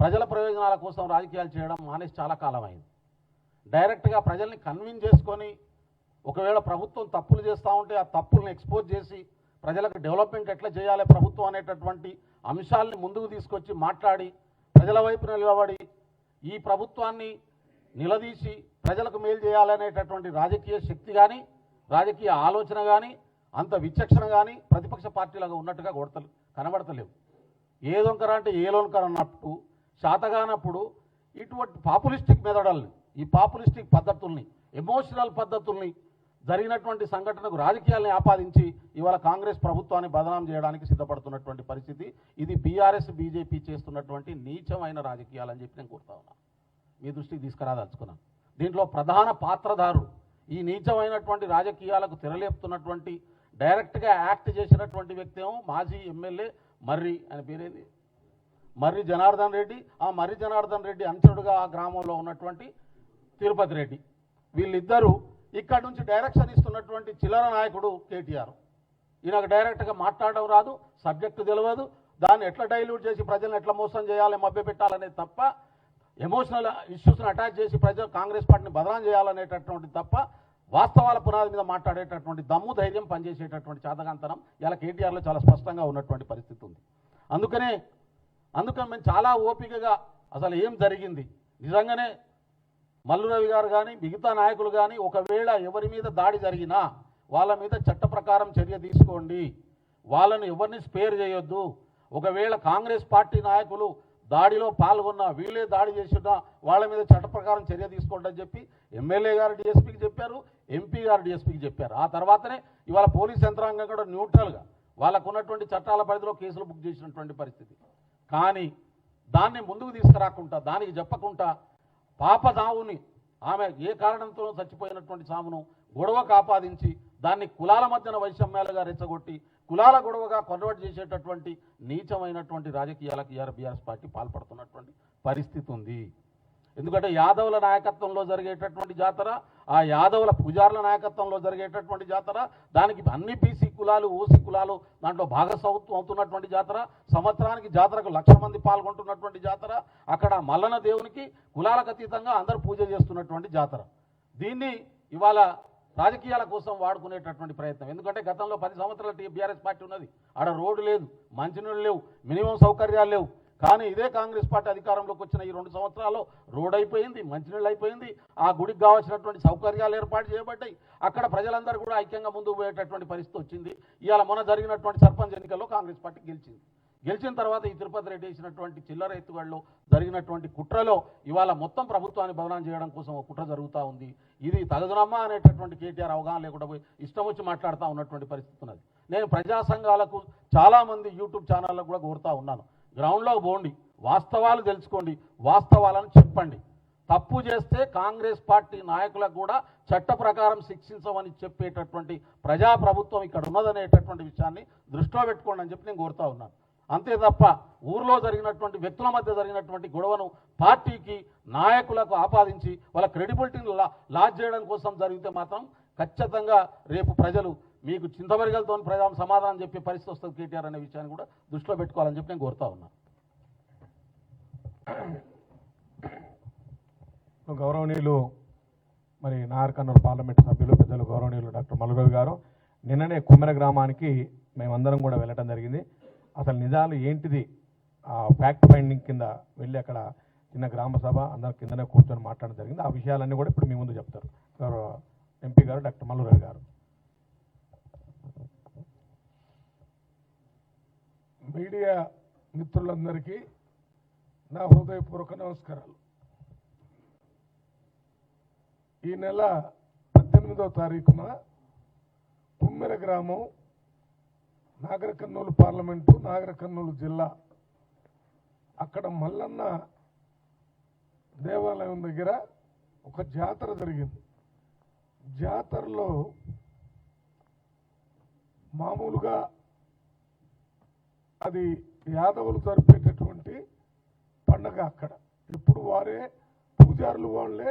ప్రజల ప్రయోజనాల కోసం రాజకీయాలు చేయడం మానేసి చాలా కాలం అయింది. డైరెక్ట్గా ప్రజల్ని కన్విన్స్ చేసుకొని, ఒకవేళ ప్రభుత్వం తప్పులు చేస్తూ ఉంటే ఆ తప్పుల్ని ఎక్స్పోజ్ చేసి ప్రజలకు డెవలప్మెంట్ ఎట్లా చేయాలి ప్రభుత్వం అనేటటువంటి అంశాలని ముందుకు తీసుకొచ్చి మాట్లాడి ప్రజల వైపు నిలబడి ఈ ప్రభుత్వాన్ని నిలదీసి ప్రజలకు మేలు చేయాలనేటటువంటి రాజకీయ శక్తి కానీ, రాజకీయ ఆలోచన కానీ, అంత విచక్షణ కానీ ప్రతిపక్ష పార్టీలుగా ఉన్నట్టుగా కనబడతలేవు. ఏదొంకర అంటే ఏలోంకర అన్నట్టు, శాతగానప్పుడు ఇటువంటి పాపులిస్టిక్ మెథడాల్ని, ఈ పాపులిస్టిక్ పద్ధతుల్ని, ఎమోషనల్ పద్ధతుల్ని, జరిగినటువంటి సంఘటనకు రాజకీయాల్ని ఆపాదించి ఇవాళ కాంగ్రెస్ ప్రభుత్వాన్ని బదనాం చేయడానికి సిద్ధపడుతున్నటువంటి పరిస్థితి. ఇది బీఆర్ఎస్ బీజేపీ చేస్తున్నటువంటి నీచమైన రాజకీయాలని చెప్పి నేను కోరుతా ఉన్నా, మీ దృష్టికి తీసుకురాదలుచుకున్నాను. దీంట్లో ప్రధాన పాత్రధారులు, ఈ నీచమైనటువంటి రాజకీయాలకు తెరలేపుతున్నటువంటి, డైరెక్ట్గా యాక్ట్ చేసినటువంటి వ్యక్తి ఏమో మాజీ ఎమ్మెల్యే మర్రి, ఆయన పేరేది, మర్రి జనార్దన్ రెడ్డి. ఆ మర్రి జనార్దన్ రెడ్డి అనుచరుడుగా ఆ గ్రామంలో ఉన్నటువంటి తిరుపతి రెడ్డి. వీళ్ళిద్దరూ ఇక్కడ నుంచి డైరెక్షన్ ఇస్తున్నటువంటి చిల్లర నాయకుడు కేటీఆర్. ఈయనకు డైరెక్ట్గా మాట్లాడడం రాదు, సబ్జెక్టు తెలియదు, దాన్ని ఎట్లా డైల్యూట్ చేసి ప్రజలను ఎట్లా మోసం చేయాలి, మభ్యపెట్టాలనేది తప్ప, ఎమోషనల్ ఇష్యూస్ని అటాచ్ చేసి ప్రజలు కాంగ్రెస్ పార్టీని బదనాం చేయాలనేటటువంటి తప్ప వాస్తవాల పునాది మీద మాట్లాడేటటువంటి దమ్ము ధైర్యం పనిచేసేటటువంటి చాతకాంతనం ఇలా కేటీఆర్లో చాలా స్పష్టంగా ఉన్నటువంటి పరిస్థితి ఉంది. అందుకని మేము చాలా ఓపికగా అసలు ఏం జరిగింది, నిజంగానే మల్లు రవి గారు కానీ మిగతా నాయకులు కానీ ఒకవేళ ఎవరి మీద దాడి జరిగినా వాళ్ళ మీద చట్ట ప్రకారం చర్య తీసుకోండి, వాళ్ళని ఎవరిని స్పేర్ చేయొద్దు. ఒకవేళ కాంగ్రెస్ పార్టీ నాయకులు దాడిలో పాల్గొన్నా, వీళ్ళే దాడి చేసినా వాళ్ళ మీద చట్ట ప్రకారం చర్య తీసుకోండి అని చెప్పి ఎమ్మెల్యే గారు డిఎస్పీకి చెప్పారు, ఎంపీ గారు డిఎస్పీకి చెప్పారు. ఆ తర్వాతనే ఇవాళ పోలీస్ యంత్రాంగం కూడా న్యూట్రల్గా వాళ్ళకు ఉన్నటువంటి చట్టాల పరిధిలో కేసులు బుక్ చేసినటువంటి పరిస్థితి. కానీ దాన్ని ముందుకు తీసుకురాకుండా, దానికి చెప్పకుండా పాప సావుని, ఆమె ఏ కారణంతో చచ్చిపోయినటువంటి సామును గొడవకు ఆపాదించి దాన్ని కులాల మధ్యన వైషమ్యాలుగా రెచ్చగొట్టి కులాల గొడవగా కన్వర్ట్ చేసేటటువంటి నీచమైనటువంటి రాజకీయాలకు బీఆర్ఎస్ పార్టీ పాల్పడుతున్నటువంటి పరిస్థితి ఉంది. ఎందుకంటే యాదవుల నాయకత్వంలో జరిగేటటువంటి జాతర, ఆ యాదవుల పూజారుల నాయకత్వంలో జరిగేటటువంటి జాతర, దానికి అన్ని బీసీ కులాలు ఓసీ కులాలు దాంట్లో భాగస్వామ్యం అవుతున్నటువంటి జాతర, సంవత్సరానికి జాతరకు 1,00,000 మంది పాల్గొంటున్నటువంటి జాతర, అక్కడ మల్లన దేవునికి కులాలకు అతీతంగా అందరూ పూజ చేస్తున్నటువంటి జాతర. దీన్ని ఇవాళ రాజకీయాల కోసం వాడుకునేటటువంటి ప్రయత్నం. ఎందుకంటే గతంలో 10 సంవత్సరాల బీఆర్ఎస్ పార్టీ ఉన్నది, ఆడ రోడ్డు లేదు, మంచినీళ్ళు లేవు, మినిమం సౌకర్యాలు లేవు. కానీ ఇదే కాంగ్రెస్ పార్టీ అధికారంలోకి వచ్చిన ఈ 2 సంవత్సరాల్లో రోడ్ అయిపోయింది, మంచినీళ్ళు అయిపోయింది, ఆ గుడికి కావాల్సినటువంటి సౌకర్యాలు ఏర్పాటు చేయబడ్డాయి. అక్కడ ప్రజలందరూ కూడా ఐక్యంగా ముందుకు పోయేటటువంటి పరిస్థితి వచ్చింది. ఇవాళ మొన్న జరిగినటువంటి సర్పంచ్ ఎన్నికల్లో కాంగ్రెస్ పార్టీ గెలిచింది. గెలిచిన తర్వాత ఈ తిరుపతి రెడ్డి వేసినటువంటి చిల్లర ఎత్తుగడలో జరిగినటువంటి కుట్రలో ఇవాళ మొత్తం ప్రభుత్వాన్ని బదనాం చేయడం కోసం ఒక కుట్ర జరుగుతూ ఉంది. ఇది తగదునమ్మా అనేటటువంటి కేటీఆర్ అవగాహన లేకుండా పోయి ఇష్టం వచ్చి మాట్లాడుతూ ఉన్నటువంటి పరిస్థితి ఉన్నది. నేను ప్రజా సంఘాలకు చాలామంది యూట్యూబ్ ఛానళ్ళకు కూడా కోరుతూ ఉన్నాను, గ్రౌండ్లో పోండి, వాస్తవాలు తెలుసుకోండి, వాస్తవాలను చెప్పండి. తప్పు చేస్తే కాంగ్రెస్ పార్టీ నాయకులకు కూడా చట్ట ప్రకారం శిక్షించమని చెప్పేటటువంటి ప్రజాప్రభుత్వం ఇక్కడ ఉన్నదనేటటువంటి విషయాన్ని దృష్టిలో పెట్టుకోండి అని చెప్పి నేను కోరుతా ఉన్నాను. అంతే తప్ప ఊర్లో జరిగినటువంటి వ్యక్తుల మధ్య జరిగినటువంటి గొడవను పార్టీకి నాయకులకు ఆపాదించి వాళ్ళ క్రెడిబిలిటీని లాజ్ చేయడం కోసం జరిగితే మాత్రం ఖచ్చితంగా రేపు ప్రజలు మీకు చింతమరిగలతో సమాధానం చెప్పే పరిస్థితి వస్తుంది కేటీఆర్ అనే విషయాన్ని కూడా దృష్టిలో పెట్టుకోవాలని చెప్పి నేను కోరుతా ఉన్నాను. గౌరవనీయులు మరి నాగర్ కర్నూలు పార్లమెంట్ సభ్యులు పెద్దలు గౌరవనీయులు డాక్టర్ మల్లురవి గారు నిన్ననే కుమ్మెర గ్రామానికి మేమందరం కూడా వెళ్ళటం జరిగింది. అసలు నిజాలు ఏంటిది ఫ్యాక్ట్ ఫైండింగ్ కింద వెళ్ళి అక్కడ చిన్న గ్రామ సభ అందరం కిందనే కూర్చొని మాట్లాడడం జరిగింది. ఆ విషయాలన్నీ కూడా ఇప్పుడు మీ ముందు చెప్తారు గౌరవ ఎంపీ గారు డాక్టర్ మల్లురవి గారు. మీడియా మిత్రులందరికీ నా హృదయపూర్వక నమస్కారాలు. ఈ నెల 18వ తారీఖున కుమ్మెర గ్రామం నాగర్ కర్నూలు పార్లమెంటు నాగర్ కర్నూలు జిల్లా అక్కడ మల్లన్న దేవాలయం దగ్గర ఒక జాతర జరిగింది. జాతరలో మామూలుగా అది యాదవులు జరిపేటటువంటి పండగ. అక్కడ ఇప్పుడు వారే పూజారులు వాళ్ళే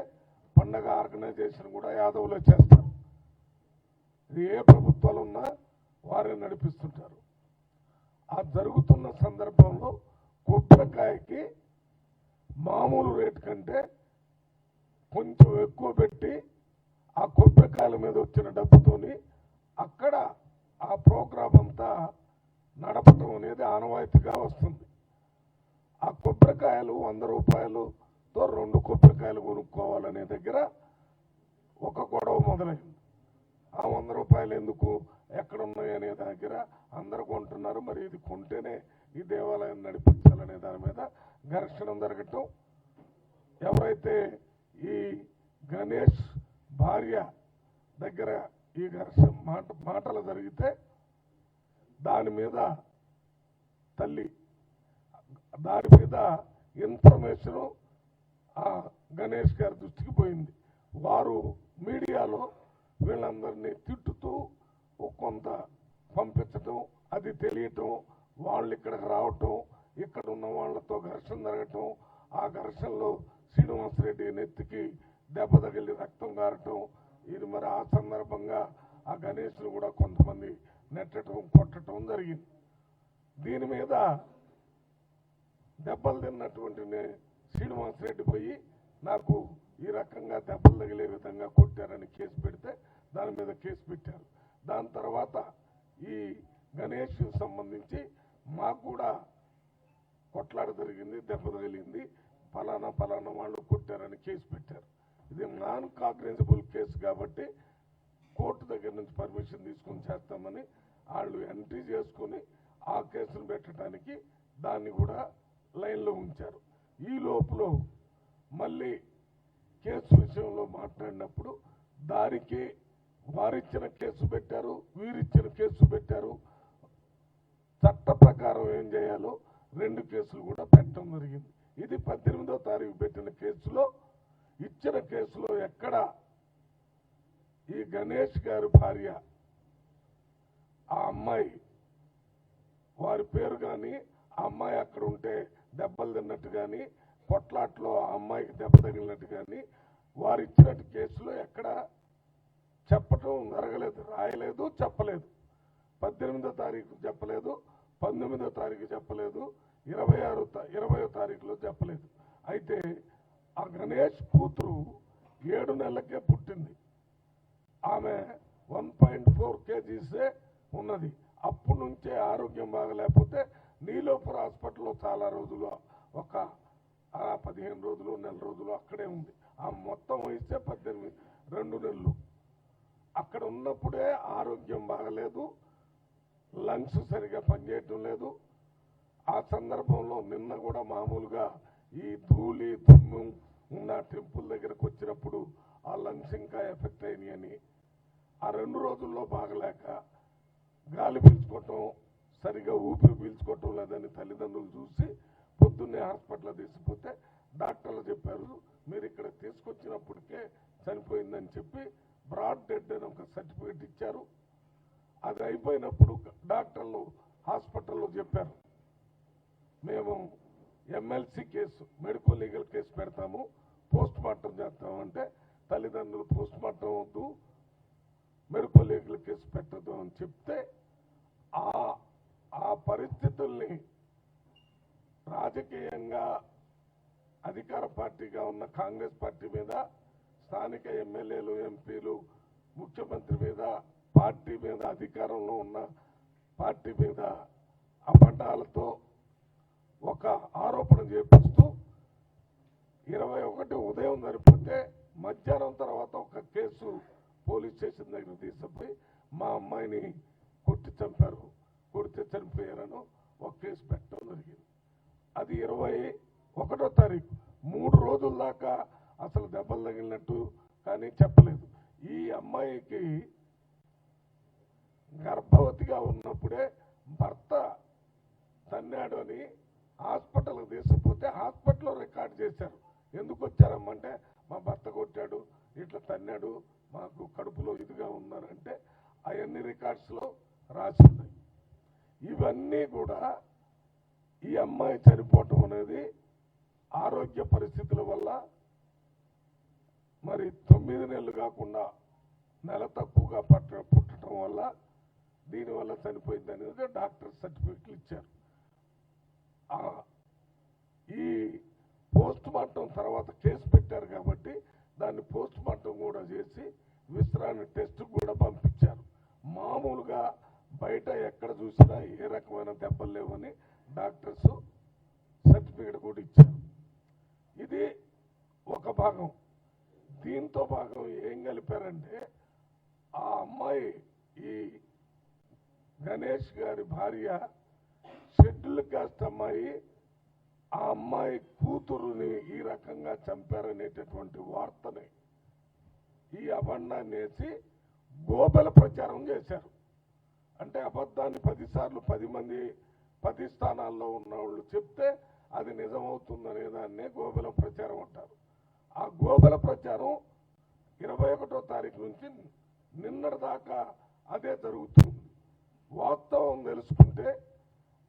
పండగ ఆర్గనైజేషన్ కూడా యాదవులే చేస్తారు. ఇది ఏ ప్రభుత్వాలు ఉన్నా వారే నడిపిస్తుంటారు. ఆ జరుగుతున్న సందర్భంలో కొబ్బరికాయకి మామూలు రేటు కంటే కొంచెం ఎక్కువ పెట్టి ఆ కొబ్బరికాయల మీద వచ్చిన డబ్బుతోని అక్కడ ఆ ప్రోగ్రాం అంతా నడపటం అనేది ఆనవాయితీగా వస్తుంది. ఆ కొబ్బరికాయలు 100 రూపాయలతో 2 కొబ్బరికాయలు కొనుక్కోవాలనే దగ్గర ఒక గొడవ మొదలైంది. ఆ 100 రూపాయలు ఎందుకు, ఎక్కడున్నాయి అనే దగ్గర అందరూ కొంటున్నారు, మరి ఇది కొంటేనే ఈ దేవాలయం నడిపించాలనే దాని మీద ఘర్షణ జరగటం. ఎవరైతే ఈ గణేష్ భార్య దగ్గర ఈ ఘర్షణ మాటలు జరిగితే దాని మీద ఇన్ఫర్మేషన్ ఆ గణేష్ గారి దృష్టికి పోయింది. వారు మీడియాలో వీళ్ళందరినీ తిట్టుతూ కొంత పంపించటం, అది తెలియటం, వాళ్ళు ఇక్కడికి రావటం, ఇక్కడ ఉన్న వాళ్ళతో ఘర్షణ జరగటం, ఆ ఘర్షణలో శ్రీనివాసరెడ్డి నెత్తికి దెబ్బ తగిలి రక్తం గారటం. ఇది మరి ఆ సందర్భంగా ఆ గణేష్ను కూడా కొంతమంది నెట్టడం కొట్టడం జరిగింది. దీని మీద దెబ్బలు తిన్నటువంటి శ్రీనివాసరెడ్డి పోయి నాకు ఈ రకంగా దెబ్బలు తగిలే విధంగా కొట్టారని కేసు పెడితే దాని మీద కేసు పెట్టారు. దాని తర్వాత ఈ గణేష్ సంబంధించి మాకు కూడా కొట్లాడ జరిగింది, దెబ్బ తగిలింది, ఫలానా వాళ్ళు కొట్టారని కేసు పెట్టారు. ఇది నాన్ కాగ్నిజబుల్ కేసు కాబట్టి కోర్టు దగ్గర నుంచి పర్మిషన్ తీసుకొని చేస్తామని వాళ్ళు ఎంట్రీ చేసుకొని ఆ కేసును పెట్టడానికి దాన్ని కూడా లైన్లో ఉంచారు. ఈ లోపల మళ్ళీ కేసు విషయంలో మాట్లాడినప్పుడు దానికి వారిచ్చిన కేసు పెట్టారు, వీరిచ్చిన కేసు పెట్టారు. చట్ట ప్రకారం ఏం చేయాలో 2 కేసులు కూడా పెట్టడం జరిగింది. ఇది 18వ తారీఖు పెట్టిన కేసులో, ఇచ్చిన కేసులో ఎక్కడ ఈ గణేష్ గారి భార్య ఆ అమ్మాయి వారి పేరు కానీ ఆ అమ్మాయి అక్కడ ఉంటే దెబ్బలు తిన్నట్టు కానీ కొట్లాట్లో ఆ అమ్మాయికి దెబ్బ తగిలినట్టు కానీ వారు ఇచ్చినట్టు కేసులో ఎక్కడ చెప్పటం జరగలేదు, రాయలేదు, చెప్పలేదు. 18వ తారీఖు చెప్పలేదు, 19వ తారీఖు చెప్పలేదు, 20వ తారీఖులో చెప్పలేదు. అయితే ఆ గణేష్ కూతురు 7 నెలలకే పుట్టింది. ఆమె 1.4 కేజీసే ఉన్నది. అప్పటి నుంచే ఆరోగ్యం బాగలేకపోతే నీలోఫర్ హాస్పిటల్లో చాలా రోజులు, ఒక 15 రోజులు, నెల రోజులు అక్కడే ఉంది. ఆ మొత్తం వయసే 18, 2 నెలలు. అక్కడ ఉన్నప్పుడే ఆరోగ్యం బాగలేదు, లంగ్స్ సరిగా పనిచేయటం లేదు. ఆ సందర్భంలో నిన్న కూడా మామూలుగా ఈ ధూళి దుమ్ము ఉన్న టెంపుల్ దగ్గరకు వచ్చినప్పుడు ఆ లంగ్స్ ఇంకా ఎఫెక్ట్ అయినాయని, ఆ 2 రోజుల్లో బాగలేక గాలి పీల్చుకోవటం, సరిగా ఊపిరి పీల్చుకోవటం లేదని తల్లిదండ్రులు చూసి పొద్దున్నే హాస్పిటల్ తీసుకుపోతే డాక్టర్లు చెప్పారు, మీరు ఇక్కడ తీసుకొచ్చినప్పటికే చనిపోయిందని చెప్పి బ్రాడ్ డెడ్ అని ఒక సర్టిఫికేట్ ఇచ్చారు. అది అయిపోయినప్పుడు డాక్టర్లు హాస్పిటల్లో చెప్పారు, మేము MLC case, medical legal case పెడతాము, పోస్ట్ మార్టం చేస్తామంటే తల్లిదండ్రులు పోస్ట్ మార్టం వద్దు, మెడికల్ లీగల్ కేసు పెట్టదు అని చెప్తే ఆ పరిస్థితుల్ని రాజకీయంగా అధికార పార్టీగా ఉన్న కాంగ్రెస్ పార్టీ మీద, స్థానిక ఎమ్మెల్యేలు, ఎంపీలు, ముఖ్యమంత్రి మీద, పార్టీ మీద, అధికారంలో ఉన్న పార్టీ మీద అబద్ధాలతో ఒక ఆరోపణ చేపిస్తూ 21 ఉదయం జరిపితే మధ్యాహ్నం తర్వాత ఒక కేసు పోలీస్ స్టేషన్ దగ్గర తీసుకుపోయి మా అమ్మాయిని కొట్టి చంపారు, కొడితే చనిపోయారని ఒక కేసు పెట్టడం జరిగింది. అది 21వ తారీఖు. 3 రోజుల దాకా అసలు దెబ్బలు తగిలినట్టు కానీ చెప్పలేదు. ఈ అమ్మాయికి గర్భవతిగా ఉన్నప్పుడే భర్త తన్నాడు అని హాస్పిటల్కి తీసుకుపోతే హాస్పిటల్లో రికార్డ్ చేశారు. ఎందుకు వచ్చారమ్మంటే మా భర్త కొట్టాడు, ఇట్లా తన్నాడు, మాకు కడుపులో ఇదిగా ఉన్నారంటే అవన్నీ రికార్డ్స్లో రాసి ఉన్నాయి. ఇవన్నీ కూడా ఈ అమ్మాయి చనిపోవటం అనేది ఆరోగ్య పరిస్థితుల వల్ల, మరి 9 నెలలు కాకుండా నెల తక్కువగా పుట్టడం వల్ల, దీనివల్ల చనిపోయింది అనేది డాక్టర్ సర్టిఫికెట్లు ఇచ్చారు. ఈ పోస్ట్ మార్టం తర్వాత కేసు పెట్టారు కాబట్టి దాన్ని పోస్ట్ మార్టం కూడా చేసి విశ్రాంతి టెస్ట్ కూడా పంపించారు. మామూలుగా బయట ఎక్కడ చూసినా ఏ రకమైన దెబ్బలు లేవని డాక్టర్స్ సర్టిఫికెట్ కూడా ఇచ్చారు. ఇది ఒక భాగం. దీంతో భాగం ఏం కలిపారంటే ఆ అమ్మాయి, ఈ గణేష్ గారి భార్య షెడ్యూల్ కాస్ట్ అమ్మాయి, ఆ అమ్మాయి కూతురుని ఈ రకంగా చంపారనేటటువంటి వార్తని ఈ అబద్ధాన్ని వేసి గోబెల ప్రచారం చేశారు. అంటే అబద్ధాన్ని 10 సార్లు 10 మంది 10 స్థానాల్లో ఉన్న వాళ్ళు చెప్తే అది నిజమవుతుందనే దాన్నే గోబెల ప్రచారం అంటారు. ఆ గోబెల ప్రచారం 21వ తారీఖు నుంచి నిన్నటి దాకా అదే జరుగుతుంది. వాస్తవం తెలుసుకుంటే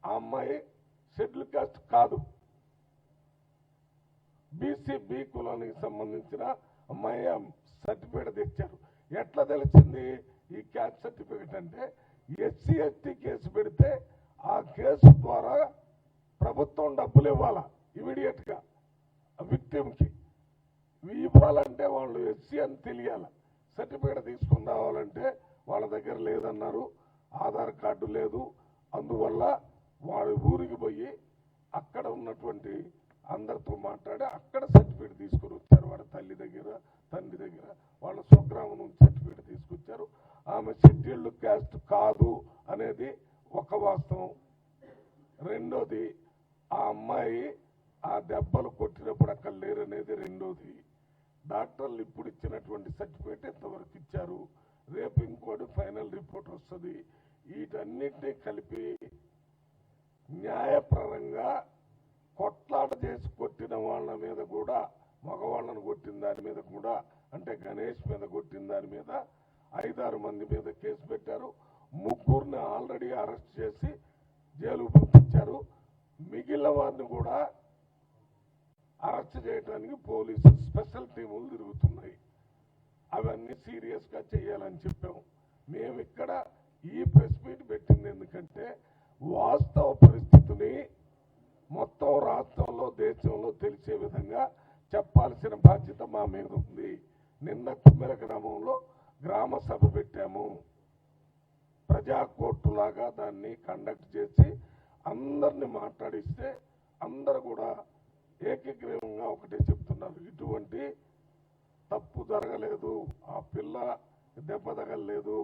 ఆ అమ్మాయి షెడ్యూల్ కాస్ట్ కాదు, బీసీ కులానికి సంబంధించిన అమ్మాయి సర్టిఫికేట్ తెచ్చారు. ఎట్లా తెలిసింది ఈ క్యాస్ట్ సర్టిఫికేట్ అంటే ఎస్సీ ఎస్టీ కేసు పెడితే ఆ కేసు ద్వారా ప్రభుత్వం డబ్బులు ఇవ్వాలా ఇమీడియట్గా విక్టిమ్కి. ఇవ్వాలంటే వాళ్ళు ఎస్సీ అని తెలియాలి. సర్టిఫికేట్ తీసుకుని రావాలంటే వాళ్ళ దగ్గర లేదన్నారు, ఆధార్ కార్డు లేదు. అందువల్ల వాడి ఊరికి పోయి అక్కడ ఉన్నటువంటి అందరితో మాట్లాడి అక్కడ సర్టిఫికేట్ తీసుకొని వచ్చారు. వాడి తల్లి దగ్గర, తండ్రి దగ్గర, వాళ్ళ స్వగ్రామం నుంచి సర్టిఫికేట్ తీసుకొచ్చారు. ఆమె షెడ్యూల్డ్ క్యాస్ట్ కాదు అనేది ఒక వాస్తవం. రెండోది, ఆ అమ్మాయి ఆ దెబ్బలు కొట్టినప్పుడు అక్కడ లేరనేది రెండోది. డాక్టర్లు ఇప్పుడు ఇచ్చినటువంటి సర్టిఫికేట్ ఎంతవరకు ఇచ్చారు, రేపు ఇంకోటి ఫైనల్ రిపోర్ట్ వస్తుంది. వీటన్నిటినీ కలిపి న్యాయపరంగా కొట్లాట చేసి కొట్టిన వాళ్ళ మీద కూడా, మగవాళ్ళను కొట్టిన దాని మీద కూడా, అంటే గణేష్ మీద కొట్టిన దాని మీద 5-6 మంది మీద కేసు పెట్టారు. 3 ఆల్రెడీ అరెస్ట్ చేసి జైలు పంపించారు. మిగిలిన వారిని కూడా అరెస్ట్ చేయడానికి పోలీసు స్పెషల్ టీములు తిరుగుతున్నాయి. అవన్నీ సీరియస్గా చేయాలని చెప్పాం. మేము ఇక్కడ ఈ ప్రెస్ మీట్ పెట్టింది ఎందుకంటే వాస్తవ పరిస్థితిని మొత్తం రాష్ట్రంలో, దేశంలో తెలిసే విధంగా చెప్పాల్సిన బాధ్యత మా మీద ఉంది. నిన్న కుమ్మెర గ్రామంలో గ్రామ సభ పెట్టాము. ప్రజా కోర్టు లాగా దాన్ని కండక్ట్ చేసి అందరిని మాట్లాడిస్తే అందరు కూడా ఏకగ్రీవంగా ఒకటే చెప్తున్నారు, ఇటువంటి తప్పు జరగలేదు, ఆ పిల్ల దెబ్బ తగలేదు,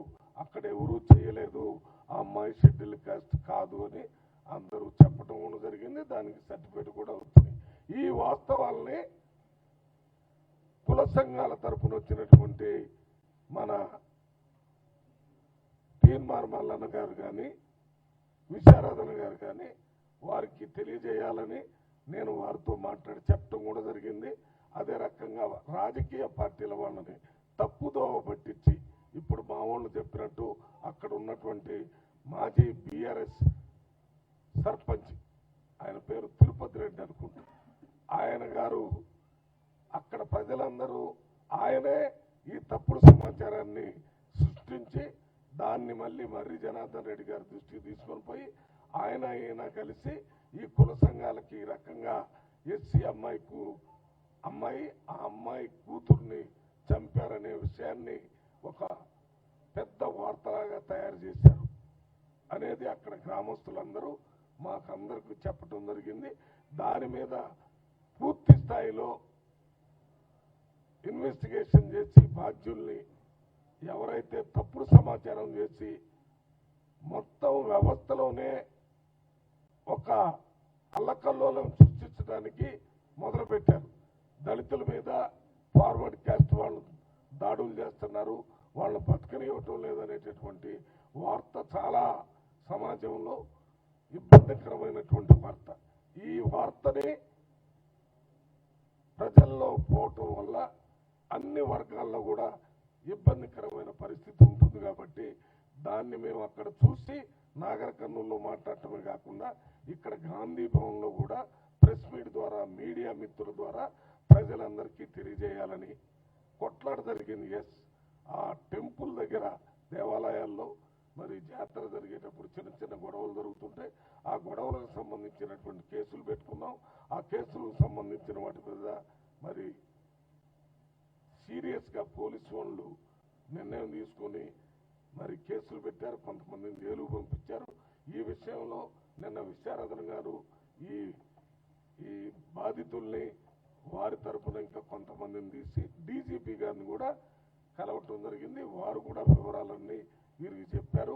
అక్కడ ఎవరూ చేయలేదు, ఆ అమ్మాయి షెడ్యూల్ కాస్ట్ కాదు అని అందరూ చెప్పడం కూడా జరిగింది. దానికి సర్టిఫికేట్ కూడా వచ్చింది. ఈ వాస్తవాల్ని కుల సంఘాల తరఫున వచ్చినటువంటి మన తీన్మార్ మల్లన్న గారు కానీ, విశారదన గారు కానీ వారికి తెలియజేయాలని నేను వారితో మాట్లాడి చెప్పడం కూడా జరిగింది. అదే రకంగా రాజకీయ పార్టీల వాళ్ళని తప్పుదోవ పట్టించి, ఇప్పుడు మా వాళ్ళు చెప్పినట్టు అక్కడ ఉన్నటువంటి మాజీ బీఆర్ఎస్ సర్పంచ్, ఆయన పేరు తిరుపతి రెడ్డి అనుకుంటా, ఆయన గారు అక్కడ ప్రజలందరూ ఆయనే ఈ తప్పుడు సమాచారాన్ని సృష్టించి దాన్ని మళ్ళీ మర్రి జనార్దన్ రెడ్డి గారి దృష్టికి తీసుకొని పోయి ఈయన కలిసి ఈ కుల సంఘాలకి ఈ రకంగా ఎస్సీ అమ్మాయి ఆ అమ్మాయి కూతుర్ని చంపారనే విషయాన్ని ఒక పెద్ద వార్తలాగా తయారు చేశారు అనేది అక్కడ గ్రామస్తులందరూ మాకందరికి చెప్పడం జరిగింది. దాని మీద పూర్తి స్థాయిలో ఇన్వెస్టిగేషన్ చేసి బాధ్యుల్ని, ఎవరైతే తప్పుడు సమాచారం చేసి మొత్తం వ్యవస్థలోనే ఒక అల్లకల్లోలం సృష్టించడానికి మొదలుపెట్టారు. దళితుల మీద ఫార్వర్డ్ క్యాస్ట్ వాళ్ళు దాడులు చేస్తున్నారు, వాళ్ళు బతకనివ్వటం లేదనేటటువంటి వార్త చాలా సమాజంలో ఇబ్బందికరమైనటువంటి వార్త. ఈ వార్తని ప్రజల్లో పోవటం వల్ల అన్ని వర్గాల్లో కూడా ఇబ్బందికరమైన పరిస్థితి ఉంటుంది. కాబట్టి దాన్ని మేము అక్కడ చూసి నాగర్ కర్నూలులో మాట్లాడటమే కాకుండా ఇక్కడ గాంధీ భవన్లో కూడా ప్రెస్ మీట్ ద్వారా, మీడియా మిత్రుల ద్వారా ప్రజలందరికీ తెలియజేయాలని కొట్లాట జరిగింది. ఎస్, ఆ టెంపుల్ దగ్గర దేవాలయాల్లో మరి జాతర జరిగేటప్పుడు చిన్న చిన్న గొడవలు జరుగుతుంటే ఆ గొడవలకు సంబంధించినటువంటి కేసులు పెట్టుకున్నాం. ఆ కేసులకు సంబంధించిన వాటి మీద మరి సీరియస్గా పోలీసు వాళ్ళు నిర్ణయం తీసుకొని మరి కేసులు పెట్టారు, కొంతమందిని జైలుకు పంపించారు. ఈ విషయంలో నిన్న విశారదన్ గారు ఈ బాధితుల్ని వారి తరఫున ఇంకా కొంతమందిని తీసి డీజీపీ గారిని కూడా కలవటం జరిగింది. వారు కూడా వివరాలన్నీ వీరికి చెప్పారు.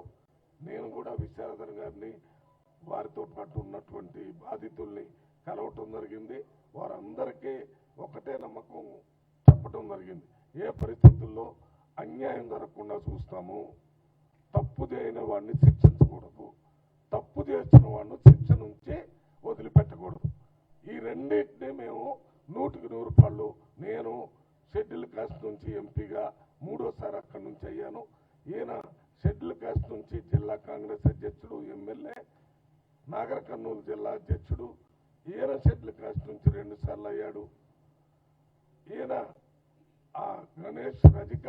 నేను కూడా విశారదన్ గారిని, వారితో పాటు ఉన్నటువంటి బాధితుల్ని కలవటం జరిగింది. వారందరికీ ఒకటే నమ్మకం చెప్పడం జరిగింది, ఏ పరిస్థితుల్లో అన్యాయం జరగకుండా చూస్తాము, తప్పు చేయని వాడిని శిక్షించకూడదు, తప్పు చేసిన వాడిని శిక్ష నుంచి వదిలిపెట్టకూడదు. ఈ రెండింటినీ మేము 100% నేను షెడ్యూల్ కాస్ట్ నుంచి ఎంపీగా 3వ అక్కడి నుంచి అయ్యాను. ఈయన షెడ్యూల్ కాస్ట్ నుంచి జిల్లా కాంగ్రెస్ అధ్యక్షుడు, ఎమ్మెల్యే, నాగర్ కర్నూలు జిల్లా అధ్యక్షుడు. ఈయన షెడ్యూల్ కాస్ట్ నుంచి 2 సార్లు అయ్యాడు. ఈయన ఆ గణేష్, రజిక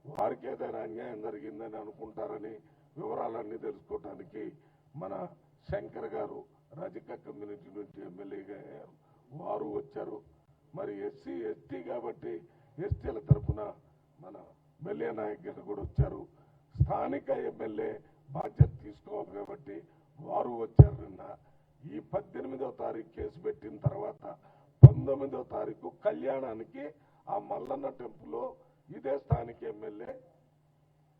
వారికి ఏదైనా అన్యాయం జరిగిందని అనుకుంటారని వివరాలన్నీ తెలుసుకోవటానికి మన శంకర్ గారు రజక కమ్యూనిటీ నుంచి ఎమ్మెల్యేగా అయ్యారు, వారు వచ్చారు. మరి ఎస్సీ ఎస్టీ కాబట్టి ఎస్టీల తరఫున మన బెల్లియా నాయక్ గారు కూడా వచ్చారు. స్థానిక ఎమ్మెల్యే బాధ్యత తీసుకోవాలి కాబట్టి వారు వచ్చారు. నిన్న ఈ 18వ తారీఖు కేసు పెట్టిన తర్వాత 19వ తారీఖు కళ్యాణానికి ఆ మల్లన్న టెంపుల్లో ఇదే స్థానిక ఎమ్మెల్యే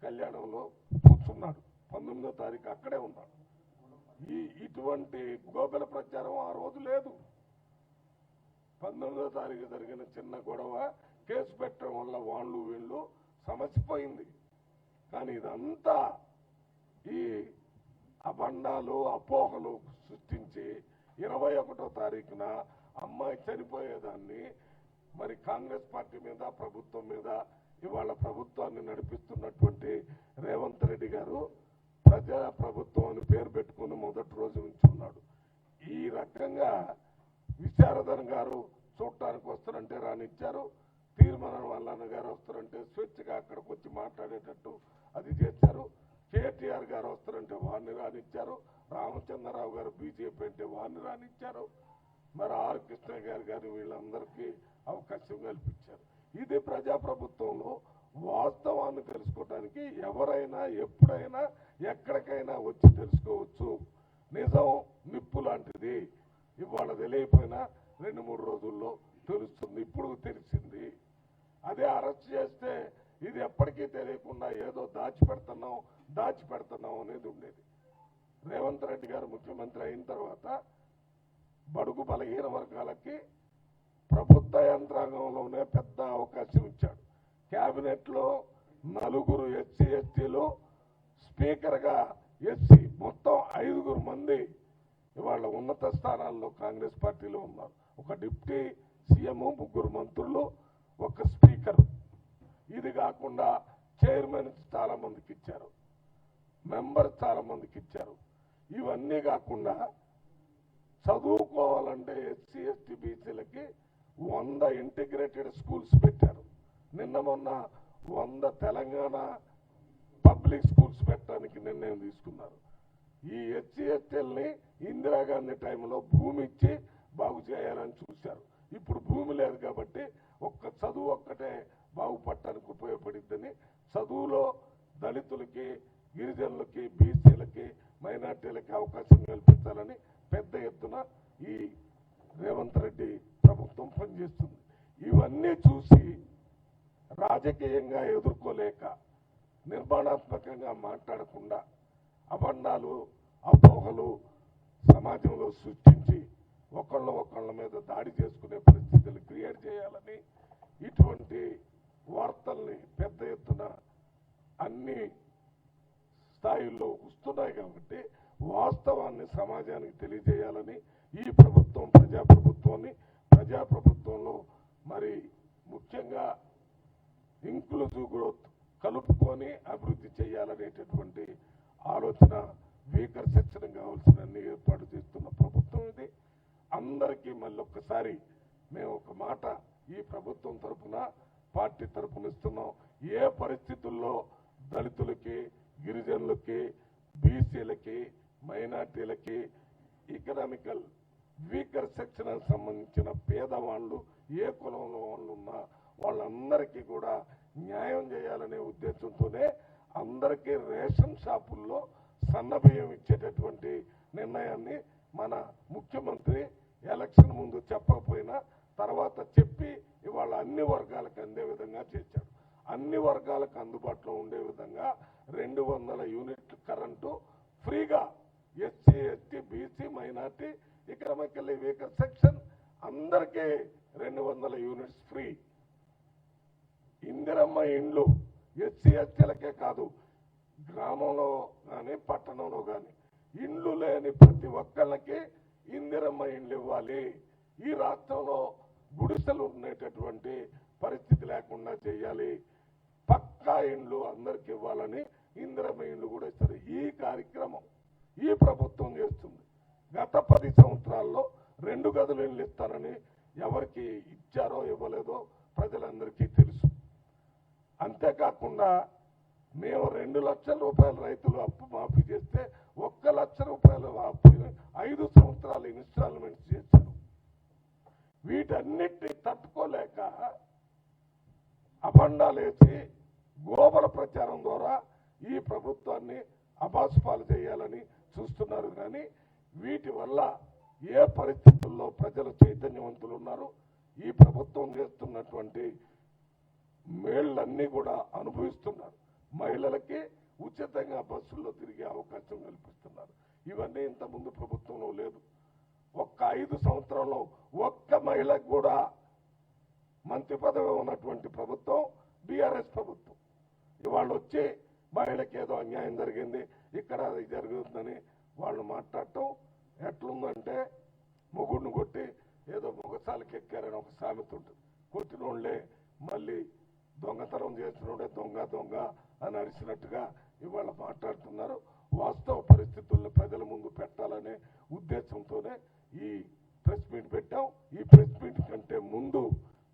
కళ్యాణంలో కూర్చున్నాడు. 19వ తారీఖు అక్కడే ఉన్నాడు. ఇటువంటి గోబెల ప్రచారం ఆ రోజు లేదు. 19వ తారీఖు జరిగిన చిన్న గొడవ కేసు పెట్టడం వల్ల వాళ్ళు వీళ్ళు సమసిపోయింది. కానీ ఇదంతా ఈ అబండాలు అపోహలు సృష్టించి 21వ తారీఖున అమ్మాయి చనిపోయేదాన్ని మరి కాంగ్రెస్ పార్టీ మీద ప్రభుత్వం మీద ఇవాళ ప్రభుత్వాన్ని నడిపిస్తున్నటువంటి రేవంత్ రెడ్డి గారు ప్రజా ప్రభుత్వం అని పేరు పెట్టుకుని మొదటి రోజు నుంచి ఉన్నాడు. ఈ రకంగా విశారదన్ గారు చూడటానికి వస్తారంటే రానిచ్చారు. తీర్మానం వల్లన్న గారు వస్తారంటే స్వేచ్ఛగా అక్కడికి వచ్చి మాట్లాడేటట్టు అది చేశారు. కేటీఆర్ గారు వస్తారంటే వారిని రానిచ్చారు. రామచంద్రరావు గారు బీజేపీ అంటే వారిని రానిచ్చారు. మరి ఆర్ కృష్ణ గారు వీళ్ళందరికీ అవకాశం కల్పించారు. ఇది ప్రజాప్రభుత్వంలో వాస్తవాన్ని తెలుసుకోవడానికి ఎవరైనా ఎప్పుడైనా ఎక్కడికైనా వచ్చి తెలుసుకోవచ్చు. నిజం నిప్పు లాంటిది. ఇవాళ తెలియపోయినా 2-3 రోజుల్లో తెలుస్తుంది. ఇప్పుడు తెలిసింది. అదే అరెస్ట్ చేస్తే ఇది ఎప్పటికీ తెలియకుండా ఏదో దాచిపెడుతున్నాం అనేది ఉండేది. రేవంత్ రెడ్డి గారు ముఖ్యమంత్రి అయిన తర్వాత బడుగు బలహీన వర్గాలకి ప్రభుత్వ యంత్రాంగంలోనే పెద్ద అవకాశం ఇచ్చాడు. క్యాబినెట్లో 4 ఎస్సీ ఎస్టీలు, స్పీకర్గా ఎస్సీ, మొత్తం 5 మంది ఇవాళ ఉన్నత స్థానాల్లో కాంగ్రెస్ పార్టీలో ఉన్నారు. ఒక డిప్యూటీ సీఎం, 3 మంత్రులు, ఒక స్పీకర్. ఇది కాకుండా చైర్మన్ చాలా మందికి ఇచ్చారు, మెంబర్ చాలా మందికి ఇచ్చారు. ఇవన్నీ కాకుండా చదువుకోవాలంటే ఎస్సీ ఎస్టీ బీసీలకి 100 ఇంటిగ్రేటెడ్ స్కూల్స్ పెట్టారు. నిన్న మొన్న 100 తెలంగాణ పబ్లిక్ స్కూల్స్ పెట్టడానికి నిర్ణయం తీసుకున్నారు. ఈ ఎస్సీ ఎస్టీలని ఇందిరాగాంధీ టైంలో భూమి ఇచ్చి బాగు చేయాలని చూశారు. ఇప్పుడు భూమి లేదు కాబట్టి చదువు ఒక్కటే బాగుపడటానికి ఉపయోగపడిద్దని చదువులో దళితులకి, గిరిజనులకి, బీసీలకి, మైనార్టీలకి అవకాశం కల్పించాలని పెద్ద ఎత్తున ఈ రేవంత్ రెడ్డి ప్రభుత్వం పనిచేస్తుంది. ఇవన్నీ చూసి రాజకీయంగా ఎదుర్కోలేక నిర్మాణాత్మకంగా మాట్లాడకుండా అబండాలు అపోహలు సమాజంలో సృష్టించి ఒకళ్ళ మీద దాడి చేసుకునే పరిస్థితులు క్రియేట్ చేయాలని ఇటువంటి వార్తల్ని పెద్ద ఎత్తున అన్ని స్థాయిల్లో వస్తున్నాయి. కాబట్టి వాస్తవాన్ని సమాజానికి తెలియజేయాలని ఈ ప్రభుత్వం ప్రజాప్రభుత్వంలో మరి ముఖ్యంగా ఇంక్లూజివ్ గ్రోత్ కలుపుకొని అభివృద్ధి చేయాలనేటటువంటి ఆలోచన, వీకర్ సెక్షన్ కావాల్సిన అన్ని ఏర్పాటు చేస్తున్న ప్రభుత్వం ఇది. అందరికీ మళ్ళీ ఒక్కసారి మేము ఒక మాట ఈ ప్రభుత్వం తరఫున, పార్టీ తరఫున ఇస్తున్నాం. ఏ పరిస్థితుల్లో దళితులకి, గిరిజనులకి, బీసీలకి, మైనార్టీలకి, ఎకనామికల్ వీకర్ సెక్షన్ సంబంధించిన పేదవాళ్ళు, ఏ కులంలో వాళ్ళు ఉన్నా వాళ్ళందరికీ కూడా న్యాయం చేయాలనే ఉద్దేశంతోనే అందరికీ రేషన్ షాపుల్లో సన్నబియ్యం ఇచ్చేటటువంటి నిర్ణయాన్ని మన ముఖ్యమంత్రి ఎలక్షన్ ముందు చెప్పకపోయినా తర్వాత చెప్పి ఇవాళ అన్ని వర్గాలకు అందే విధంగా చేశాడు. అన్ని వర్గాలకు అందుబాటులో ఉండే విధంగా 200 యూనిట్లు కరెంటు ఫ్రీగా SC ST BC minority economically weaker section అందరికీ 200 యూనిట్స్ ఫ్రీ. ఇందిరమ్మ ఇండ్లు ఎస్సీ ఎస్టీలకే కాదు, గ్రామంలో కానీ పట్టణంలో కానీ ఇండ్లు లేని ప్రతి ఒక్కళ్ళకి ఇందిరమ్మ ఇండ్లు ఇవ్వాలి. ఈ రాష్ట్రంలో గుడిసెలు ఉండేటటువంటి పరిస్థితి లేకుండా చేయాలి. పక్కా ఇండ్లు అందరికి ఇవ్వాలని ఇందిరమ్మ ఇండ్లు కూడా ఇస్తారు. ఈ కార్యక్రమం ఈ ప్రభుత్వం చేస్తుంది. గత 10 సంవత్సరాల్లో 2 గదులు ఇండ్లు ఇస్తారని ఎవరికి ఇచ్చారో ఇవ్వలేదో ప్రజలందరికీ తెలుసు. అంతేకాకుండా మేము 2 లక్షల రూపాయలు రైతులు అప్పు మాఫీ చేస్తే 1 లక్ష రూపాయలు అప్పు 5 సంవత్సరాలు ఇన్స్టాల్మెంట్స్ చేశారు. వీటన్నిటిని తట్టుకోలేక అభండాలేసి గోబల ప్రచారం ద్వారా ఈ ప్రభుత్వాన్ని అబాసుపాలు చేయాలని చూస్తున్నారు. కానీ వీటి వల్ల ఏ పరిస్థితుల్లో ప్రజలు చైతన్యవంతులు ఉన్నారు, ఈ ప్రభుత్వం చేస్తున్నటువంటి మేళ్లన్నీ కూడా అనుభవిస్తున్నారు. మహిళలకి ఉచితంగా బస్సుల్లో తిరిగే అవకాశం కల్పిస్తున్నారు. ఇవన్నీ ఇంతకుముందు ప్రభుత్వంలో లేదు. ఒక్క 5 సంవత్సరంలో ఒక్క మహిళకు కూడా మంత్రి పదవి ఉన్నటువంటి ప్రభుత్వం బీఆర్ఎస్ ప్రభుత్వం. ఇవాళ వచ్చి మహిళకి ఏదో అన్యాయం జరిగింది, ఇక్కడ అది జరుగుతుందని వాళ్ళు మాట్లాడటం ఎట్లుందంటే మొగుడిని కొట్టి ఏదో మొగసాలకి ఎక్కారని ఒక సామెత ఉంటుంది. కొట్టినోళ్లే మళ్ళీ దొంగతనం చేసినోడే దొంగ దొంగ అని అరిచినట్టుగా ఇవాళ మాట్లాడుతున్నారు. వాస్తవ పరిస్థితులను ప్రజల ముందు పెట్టాలనే ఉద్దేశంతోనే ఈ ప్రెస్ మీట్ పెట్టాం. ఈ ప్రెస్ మీట్ కంటే ముందు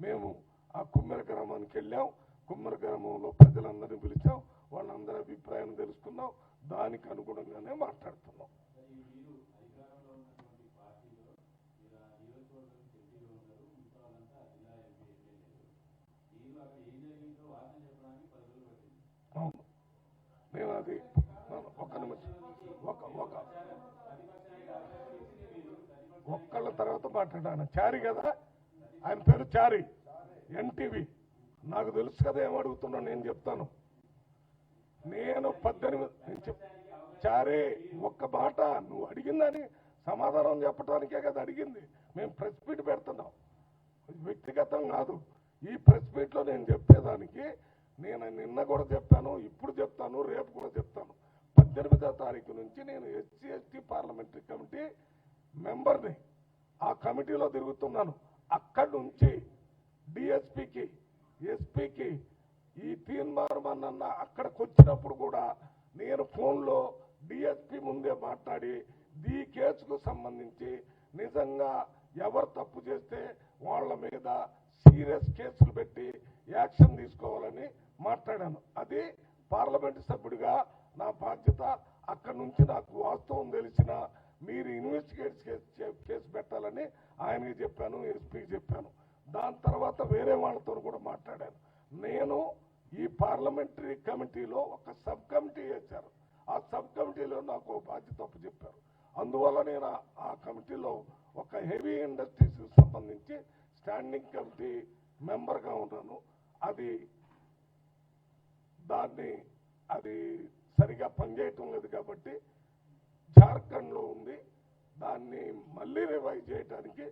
మేము ఆ కుమ్మెర గ్రామానికి వెళ్ళాం. కుమ్మెర గ్రామంలో ప్రజలందరినీ పిలిచాం, వాళ్ళందరి అభిప్రాయం తెలుసుకున్నాం, దానికి అనుగుణంగానే మాట్లాడుతున్నాం. అవును, నేను అది ఒక నిమిషం ఒక్కళ్ళ తర్వాత మాట్లాడాను. చారి కదా, ఆయన పేరు చారి, ఎన్టీవీ. నాకు తెలుసు కదా ఏమడుగుతున్నా నేను చెప్తాను. నేను 18 చారి ఒక్క మాట నువ్వు అడిగిందని సమాధానం చెప్పడానికే కదా అడిగింది. మేము ప్రెస్ మీట్ పెడుతున్నాం, వ్యక్తిగతం కాదు. ఈ ప్రెస్ మీట్లో నేను చెప్పేదానికి నేను నిన్న కూడా చెప్పాను, ఇప్పుడు చెప్తాను, రేపు కూడా చెప్తాను. 18వ తారీఖు నుంచి నేను ఎస్సీ ఎస్టీ పార్లమెంటరీ కమిటీ మెంబర్ని. ఆ కమిటీలో తిరుగుతున్నాను. అక్కడి నుంచి డిఎస్పీకి ఎస్పీకి ఈ తీర్మానం అక్కడికి వచ్చినప్పుడు కూడా నేను ఫోన్లో డిఎస్పీ ముందే మాట్లాడి ఈ కేసుకు సంబంధించి నిజంగా ఎవరు తప్పు చేస్తే వాళ్ళ మీద సీరియస్ కేసులు పెట్టి యాక్షన్ తీసుకోవాలని మాట్లాడాను. అది పార్లమెంటు సభ్యుడిగా నా బాధ్యత. అక్కడి నుంచి నాకు వాస్తవం తెలిసిన మీరు ఇన్వెస్టిగేట్ కేసు పెట్టాలని ఆయనకి చెప్పాను, ఎస్పీకి చెప్పాను. దాని తర్వాత వేరే వాళ్ళతో కూడా మాట్లాడాను. నేను ఈ పార్లమెంటరీ కమిటీలో ఒక సబ్ కమిటీ వేశారు. ఆ సబ్ కమిటీలో నాకు బాధ్యత అప్పు చెప్పారు. అందువల్ల నేను ఆ కమిటీలో ఒక హెవీ ఇండస్ట్రీస్ సంబంధించి స్టాండింగ్ కమిటీ మెంబర్గా ఉన్నాను. అది సరిగా పనిచేయటం లేదు కాబట్టి జార్ఖండ్లో ఉంది. దాన్ని మళ్ళీ రివైజ్ చేయడానికి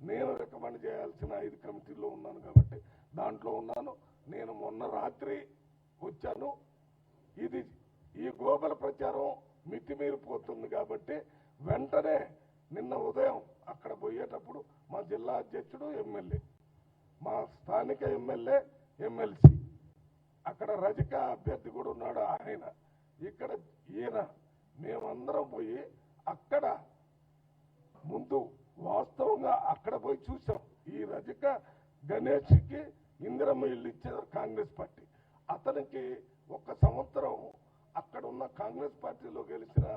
నేను రికమెండ్ చేయాల్సిన 5 కమిటీల్లో ఉన్నాను కాబట్టి దాంట్లో ఉన్నాను. నేను మొన్న రాత్రి వచ్చాను. ఈ గోబల ప్రచారం మితిమీరిపోతుంది కాబట్టి వెంటనే నిన్న ఉదయం అక్కడ పోయేటప్పుడు మా జిల్లా అధ్యక్షుడు, ఎమ్మెల్యే, మా స్థానిక ఎమ్మెల్యే, ఎమ్మెల్సీ, అక్కడ రజిక అభ్యర్థి కూడా ఉన్నాడు ఆయన, ఇక్కడ ఈయన, మేమందరం పోయి అక్కడ ముందు వాస్తవంగా అక్కడ పోయి చూసాం. ఈ రజిక గణేష్కి ఇందిరమ్మ ఇల్లు ఇచ్చారు కాంగ్రెస్ పార్టీ. అతనికి 1 సంవత్సరం అక్కడ ఉన్న కాంగ్రెస్ పార్టీలో గెలిచిన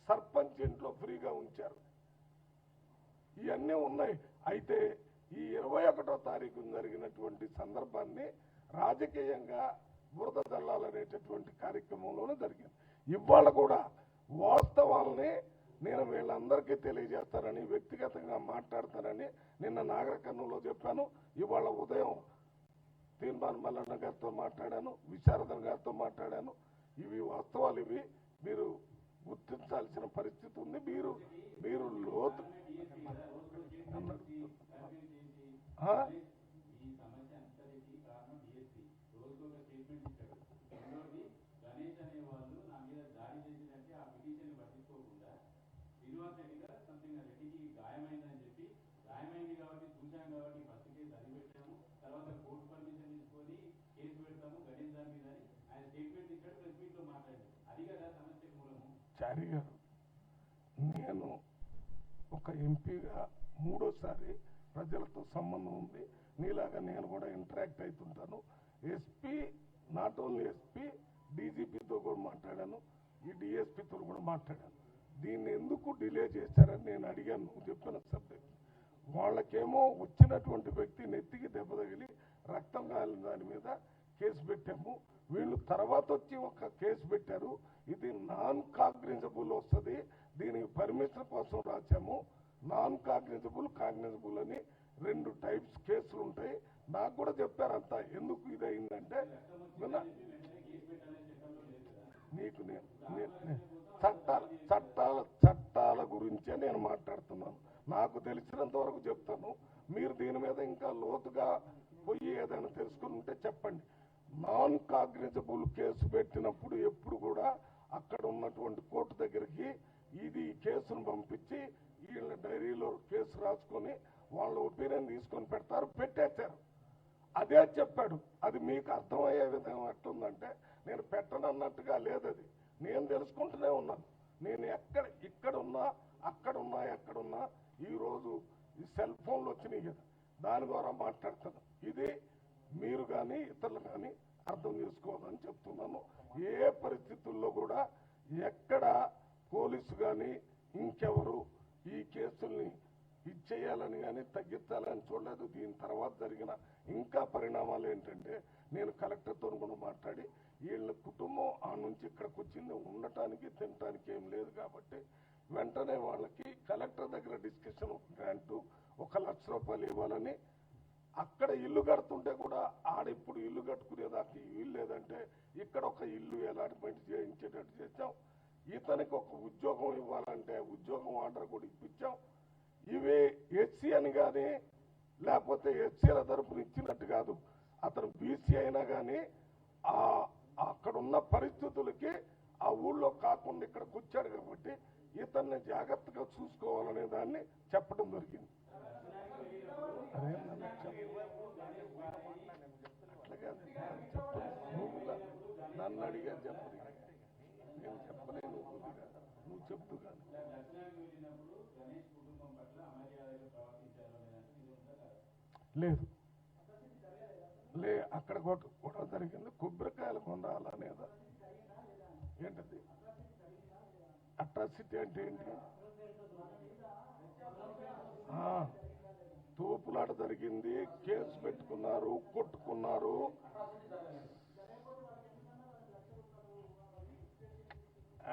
సర్పంచ్ ఇంట్లో ఫ్రీగా ఉంచారు. ఇవన్నీ ఉన్నాయి. అయితే ఈ 21వ తారీఖు జరిగినటువంటి సందర్భాన్ని రాజకీయంగా బురద జల్లాలనేటటువంటి కార్యక్రమంలోనే జరిగింది. ఇవాళ కూడా వాస్తవాలని నేను వీళ్ళందరికీ తెలియజేస్తానని, వ్యక్తిగతంగా మాట్లాడతానని నిన్న నాగరకర్ణంలో చెప్పాను. ఇవాళ ఉదయం తీర్మాన్ మల్లన్న గారితో మాట్లాడాను, విశారదన్ గారితో మాట్లాడాను. ఇవి వాస్తవాలు, ఇవి మీరు గుర్తించాల్సిన పరిస్థితి ఉంది. మీరు లోతు చారి గారు, నేను ఒక ఎంపీగా 3వసారి ప్రజలతో సంబంధం ఉంది. నీలాగా నేను కూడా ఇంటరాక్ట్ అవుతుంటాను. ఎస్పీ, నాట్ ఓన్లీ ఎస్పీ, డీజీపీతో కూడా మాట్లాడాను, ఈ డిఎస్పీతో కూడా మాట్లాడాను. దీన్ని ఎందుకు డిలే చేశారని నేను అడిగాను. నువ్వు చెప్పిన సబ్జెక్ట్ వాళ్ళకేమో వచ్చినటువంటి వ్యక్తి నెత్తికి దెబ్బ తగిలి రక్తం కాలిన దాని మీద కేసు పెట్టాము. వీళ్ళు తర్వాత వచ్చి ఒక కేసు పెట్టారు. ఇది నాన్ కాగ్నిజబుల్ వస్తుంది, దీనికి పర్మిషన్ కోసం రాశాము. నాన్ కాగ్నిజబుల్, కాగ్నిజబుల్ అని 2 టైప్స్ కేసులు ఉంటాయి. నాకు కూడా చెప్పారంతా. ఎందుకు ఇది అయిందంటే నీకు చట్టాల గురించే నేను మాట్లాడుతున్నాను. నాకు తెలిసినంత వరకు చెప్తాను. మీరు దీని మీద ఇంకా లోతుగా పోయి ఏదైనా తెలుసుకుని ఉంటే చెప్పండి. నాన్ కాగ్నిజబుల్ కేసు పెట్టినప్పుడు ఎప్పుడు కూడా అక్కడ ఉన్నటువంటి కోర్టు దగ్గరికి ఇది కేసును పంపించి వీళ్ళ డైరీలో కేసు రాసుకొని వాళ్ళ ఒపీనియన్ తీసుకొని పెడతారు, పెట్టేశారు. అదే చెప్పాడు. అది మీకు అర్థమయ్యే విధంగా ఎట్లుందంటే నేను పెట్టనన్నట్టుగా లేదు. అది నేను తెలుసుకుంటూనే ఉన్నాను. నేను ఇక్కడున్నా అక్కడున్నా ఎక్కడున్నా ఈరోజు ఈ సెల్ ఫోన్లు వచ్చినాయి కదా, దాని ద్వారా మాట్లాడతాను. ఇది మీరు కానీ ఇతరులు కానీ అర్థం చేసుకోవాలని చెప్తున్నాను. ఏ పరిస్థితుల్లో కూడా ఎక్కడ పోలీసు కానీ ఇంకెవరు ఈ కేసుల్ని ఇచ్చేయాలని కానీ తగ్గించాలని చూడలేదు. దీని తర్వాత జరిగిన ఇంకా పరిణామాలు ఏంటంటే నేను కలెక్టర్తో కూడా మాట్లాడి వీళ్ళ కుటుంబం ఆ నుంచి ఇక్కడికి వచ్చింది ఉండటానికి తినటానికి ఏం లేదు కాబట్టి వెంటనే వాళ్ళకి కలెక్టర్ దగ్గర డిస్కషన్ గ్రాంటు 1 లక్ష రూపాయలు ఇవ్వాలని. అక్కడ ఇల్లు కడుతుంటే కూడా ఆడిప్పుడు ఇల్లు కట్టుకునేదానికి వీలు లేదంటే ఇక్కడ ఒక ఇల్లు అలాట్మెంట్ చేయించేటట్టు చేసాం. ఇతనికి ఒక ఉద్యోగం ఇవ్వాలంటే ఉద్యోగం ఆర్డర్ కూడా ఇప్పించాం. ఇవి ఎస్సీ అని కానీ లేకపోతే ఎస్సీల తరపున ఇచ్చినట్టు కాదు. అతను బీసీ అయినా కానీ అక్కడున్న పరిస్థితులకి ఆ ఊళ్ళో కాకుండా ఇక్కడికి వచ్చాడు కాబట్టి ఇతన్ని జాగ్రత్తగా చూసుకోవాలనే దాన్ని చెప్పడం జరిగింది. నన్ను అడిగా చెప్పదు, నేను చెప్పలేను. నువ్వు చెప్తూ కానీ లేదు అక్కడ గొడవ జరిగింది. కొబ్బరికాయలు కొనాలనేదా ఏంటది? అట్రాసిటీ అంటే ఏంటి? తోపులాట జరిగింది, కేసు పెట్టుకున్నారు, కొట్టుకున్నారు.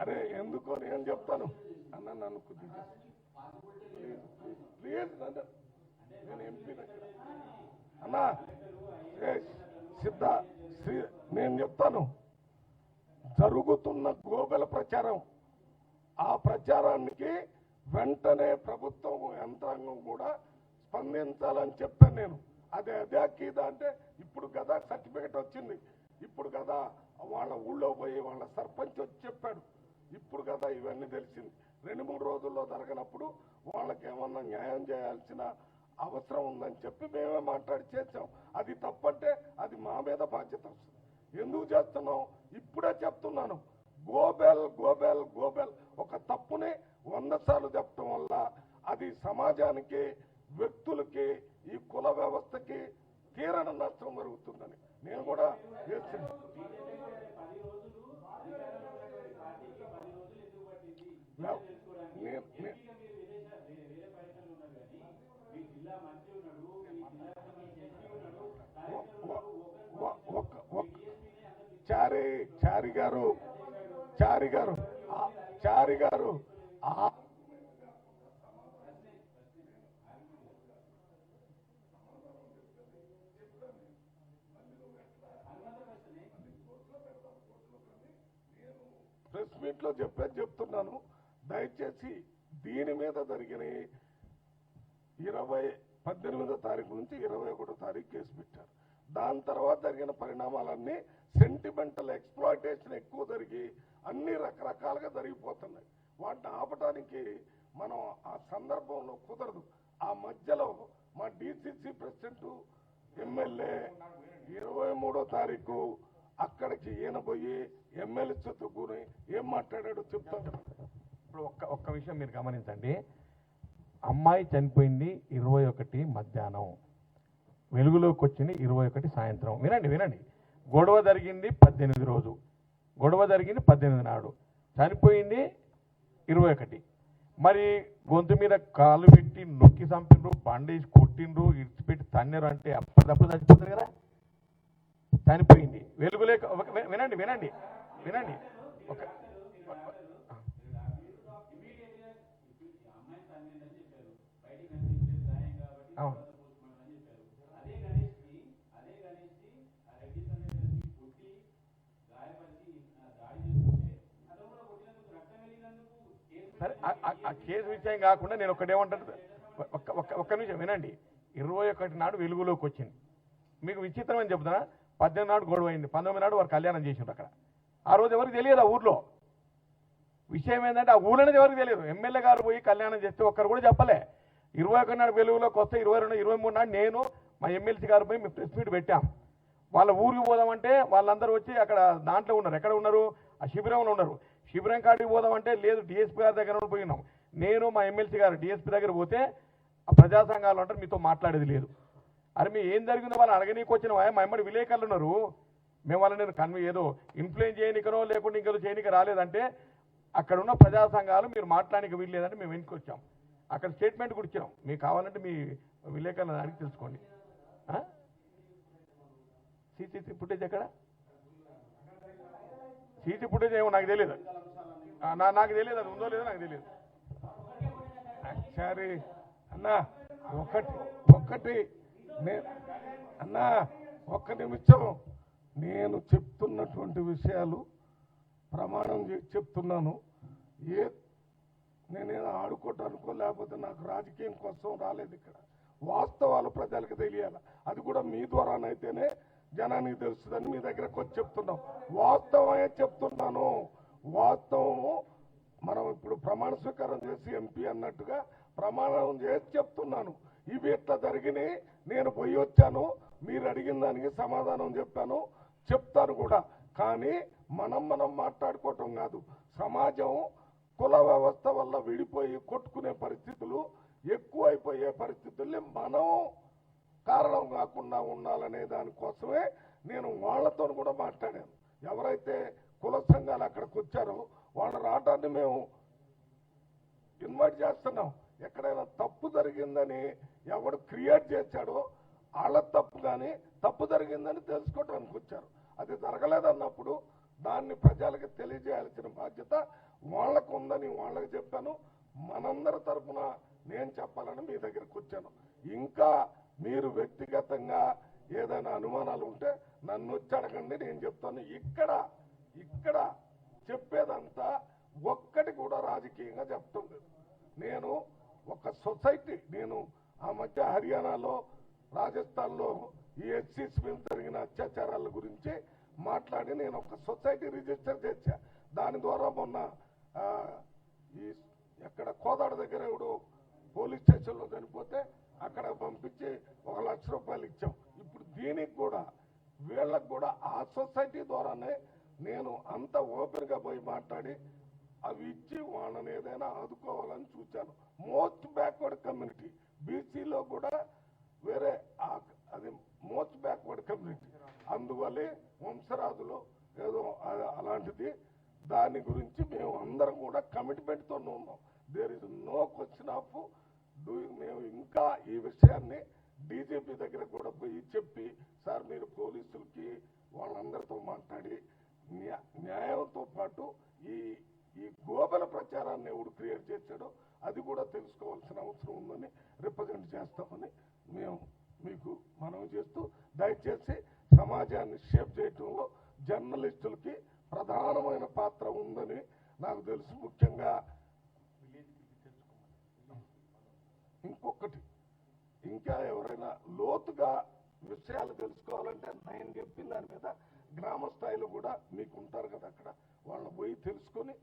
అరే ఎందుకో నేను చెప్తాను అన్న, నన్ను కొద్దిగా ప్లీజ్ నేను ఎంపీ దగ్గర అన్నా సిద్ధ నేను చెప్తాను. జరుగుతున్న గోబెల ప్రచారం, ఆ ప్రచారానికి వెంటనే ప్రభుత్వం యంత్రాంగం కూడా స్పందించాలని చెప్పాను నేను. అదే కీదా అంటే ఇప్పుడు కదా సర్టిఫికెట్ వచ్చింది, ఇప్పుడు కదా వాళ్ళ ఊళ్ళో పోయి వాళ్ళ సర్పంచ్ వచ్చి చెప్పాడు, ఇప్పుడు కదా ఇవన్నీ తెలిసింది. 2-3 రోజుల్లో జరగనప్పుడు వాళ్ళకి ఏమన్నా న్యాయం చేయాల్సిన అవసరం ఉందని చెప్పి మేమే మాట్లాడి చేసాం. అది తప్పంటే అది మా మీద బాధ్యత వస్తుంది. ఎందుకు చేస్తున్నాం ఇప్పుడే చెప్తున్నాను. గోబెల్ గోబెల్ గోబెల్ ఒక తప్పుని 100 సార్లు చెప్పడం వల్ల అది సమాజానికి, వ్యక్తులకి, ఈ కుల వ్యవస్థకి తీరని నష్టం జరుగుతుందని నేను కూడా చేస్తున్నాను. చారి గారు ప్రెస్ మీట్ లో చెప్తున్నాను. దయచేసి దీని మీద జరిగిన 18వ తారీఖు నుంచి 21వ తారీఖు కేసు పెట్టారు. దాని తర్వాత జరిగిన పరిణామాలన్నీ సెంటిమెంటల్ ఎక్స్ప్లాయిటేషన్ ఎక్కువ జరిగి అన్ని రకరకాలుగా జరిగిపోతున్నాయి. వాటిని ఆపడానికి మనం ఆ సందర్భంలో కుదరదు. ఆ మధ్యలో మా డిసిసి ప్రెసిడెంట్ ఎమ్మెల్యే 23వ తారీఖు అక్కడికి ఈయన పోయి ఎమ్మెల్యేతో కూని ఏం మాట్లాడాడో చెప్తాను. ఇప్పుడు ఒక్క విషయం మీరు గమనించండి. అమ్మాయి చనిపోయింది 21 మధ్యాహ్నం, వెలుగులోకి వచ్చింది 21 సాయంత్రం. వినండి గొడవ జరిగింది 18 రోజు, గొడవ జరిగింది 18 నాడు, చనిపోయింది 21. మరి గొంతు మీద కాలు పెట్టి నొక్కి చంపిండ్రు, బండేసి కొట్టిండ్రు, ఇడిచిపెట్టి తన్నరు అంటే అప్పటిదప్పుడు చచ్చిపోతుంది కదా. చనిపోయింది వెలుగులేక వినండి వినండి వినండి ఒక అవును సరే ఆ కేసు విషయం కాకుండా నేను ఒకటేమంటాను, ఒక్క నిమిషం వినండి. 21 నాడు వెలుగులోకి వచ్చింది. మీకు విచిత్రం అని చెప్తున్నా, 18 నాడు గొడవ అయింది, 19 నాడు వారు కళ్యాణం చేసిండ్రు అక్కడ. ఆ రోజు ఎవరికి తెలియదు ఆ ఊర్లో. విషయం ఏంటంటే ఆ ఊళ్ళోనే ఎవరికి తెలియదు. ఎమ్మెల్యే గారు పోయి కళ్యాణం చేస్తే ఒక్కరు కూడా చెప్పలే. 21 నాడు వెలుగులోకి వస్తే 22, 23 నాడు నేను మా ఎమ్మెల్సీ గారు పోయి మేము ప్రెస్ మీట్ పెట్టాం. వాళ్ళ ఊరికి పోదామంటే వాళ్ళందరూ వచ్చి అక్కడ దాంట్లో ఉన్నారు. ఎక్కడ ఉన్నారు? ఆ శిబిరంలో ఉన్నారు. శిబిరం కాడికి పోదామంటే లేదు, డిఎస్పీ గారి దగ్గర పోయినాం. నేను మా ఎమ్మెల్సీ గారు డిఎస్పీ దగ్గర పోతే ఆ ప్రజా సంఘాలు అంటారు మీతో మాట్లాడేది లేదు. అరే మీ ఏం జరిగిందో వాళ్ళని అడగనీకి వచ్చిన మా ఎమ్మడి విలేకరులు ఉన్నారు. మేము వాళ్ళని ఏదో ఇన్ఫ్లుయెన్స్ చేయనికనో లేకుండా ఇంకేదో చేయనిక రాలేదంటే అక్కడ ఉన్న ప్రజా సంఘాలు మీరు మాట్లాడడానికి వీల్లేదంటే మేము వెనుక వచ్చాం. అక్కడ స్టేట్మెంట్ కూడా ఇచ్చాం. మీకు కావాలంటే మీ విలేకరుల దానికి తెలుసుకోండి. సీసీ ఫుటేజ్ ఎక్కడ? సీసీ ఫుటేజ్ ఏమో నాకు తెలియదు, నాకు తెలియదు, అది ఉందో లేదో నాకు తెలియదు. సరే అన్నా ఒక్కటి అన్నా ఒక్క నిమిషం, నేను చెప్తున్నటువంటి విషయాలు ప్రమాణం చేసి చెప్తున్నాను. నేనేదో ఆడుకోవటానికో లేకపోతే నాకు రాజకీయం కోసం రాలేదు. ఇక్కడ వాస్తవాలు ప్రజలకు తెలియాలి. అది కూడా మీ ద్వారానైతేనే జనానికి తెలుస్తుందని మీ దగ్గరకు వచ్చి చెప్తున్నాం. వాస్తవమే చెప్తున్నాను. వాస్తవము మనం ఇప్పుడు ప్రమాణ స్వీకారం చేసి ఎంపీ అన్నట్టుగా ప్రమాణం చేసి చెప్తున్నాను. ఇవి ఇట్లా జరిగినాయి, నేను పోయి వచ్చాను, మీరు అడిగిన దానికి సమాధానం చెప్పాను, చెప్తాను కూడా. కానీ మనం మాట్లాడుకోవటం కాదు. సమాజం కుల వ్యవస్థ వల్ల విడిపోయి కొట్టుకునే పరిస్థితులు ఎక్కువైపోయే పరిస్థితుల్ని మనం కారణం కాకుండా ఉండాలనే దానికోసమే నేను వాళ్ళతో కూడా మాట్లాడాను. ఎవరైతే కుల సంఘాలు అక్కడికి వచ్చారో వాళ్ళ రావటాన్ని మేము ఇన్వైట్ చేస్తున్నాం. ఎక్కడైనా తప్పు జరిగిందని ఎవడు క్రియేట్ చేశాడో వాళ్ళ తప్పు, కానీ తప్పు జరిగిందని తెలుసుకోవడానికి వచ్చారు. అది జరగలేదన్నప్పుడు దాన్ని ప్రజలకు తెలియజేయాల్సిన బాధ్యత వాళ్ళకు ఉందని వాళ్ళకి చెప్పాను. మనందరి తరఫున నేను చెప్పాలని మీ దగ్గరకు వచ్చాను. ఇంకా మీరు వ్యక్తిగతంగా ఏదైనా అనుమానాలు ఉంటే నన్ను వచ్చి అడగండి, నేను చెప్తాను. ఇక్కడ చెప్పేదంతా ఒక్కటి కూడా రాజకీయంగా చెప్తుంది. నేను ఒక సొసైటీ, నేను ఆ మధ్య హర్యానాలో రాజస్థాన్లో ఈ ఎస్సీస్ మీద జరిగిన అత్యాచారాల గురించి మాట్లాడి నేను ఒక సొసైటీ రిజిస్టర్ చేశా. దాని ద్వారా మొన్న ఈ ఎక్కడ కోదాడ దగ్గర ఎవడు పోలీస్ స్టేషన్లో చనిపోతే అక్కడ పంపించి 1 లక్ష రూపాయలు ఇచ్చాం. ఇప్పుడు దీనికి కూడా వీళ్ళకు కూడా ఆ సొసైటీ ద్వారానే నేను అంత ఓపెన్గా పోయి మాట్లాడి అవి ఇచ్చి వాళ్ళని ఏదైనా ఆదుకోవాలని చూశాను. మోస్ట్ బ్యాక్వర్డ్ కమ్యూనిటీ బీసీలో కూడా వేరే అది మోస్ట్ బ్యాక్వర్డ్ కమ్యూనిటీ, అందువల్లే వంశరాజులో ఏదో అలాంటిది. దాని గురించి మేము అందరం కూడా కమిట్మెంట్తో ఉన్నాం. There is no question of doing. మేము ఇంకా ఈ విషయాన్ని డీజీపీ దగ్గర కూడా పోయి చెప్పి, సార్ మీరు పోలీసులకి వాళ్ళందరితో మాట్లాడి న్యాయంతో పాటు ఈ గోబల ప్రచారాన్ని ఎవడు క్రియేట్ చేశాడో అది కూడా తెలుసుకోవాల్సిన అవసరం ఉందని రిప్రజెంట్ చేస్తామని మేము మీకు మనవి చేస్తూ, దయచేసి సమాజాన్ని షేప్ చేయటంలో జర్నలిస్టులకి ప్రధానమైన పాత్ర ఉందని నాకు తెలుసు. ముఖ్యంగా ఇంకొకటి, ఇంకా ఎవరైనా లోతుగా విషయాలు తెలుసుకోవాలంటే నేను చెప్పిన దాని మీద గ్రామ స్థాయిలో కూడా మీకు ఉంటారు కదా, అక్కడ వాళ్ళని పోయి తెలుసుకొని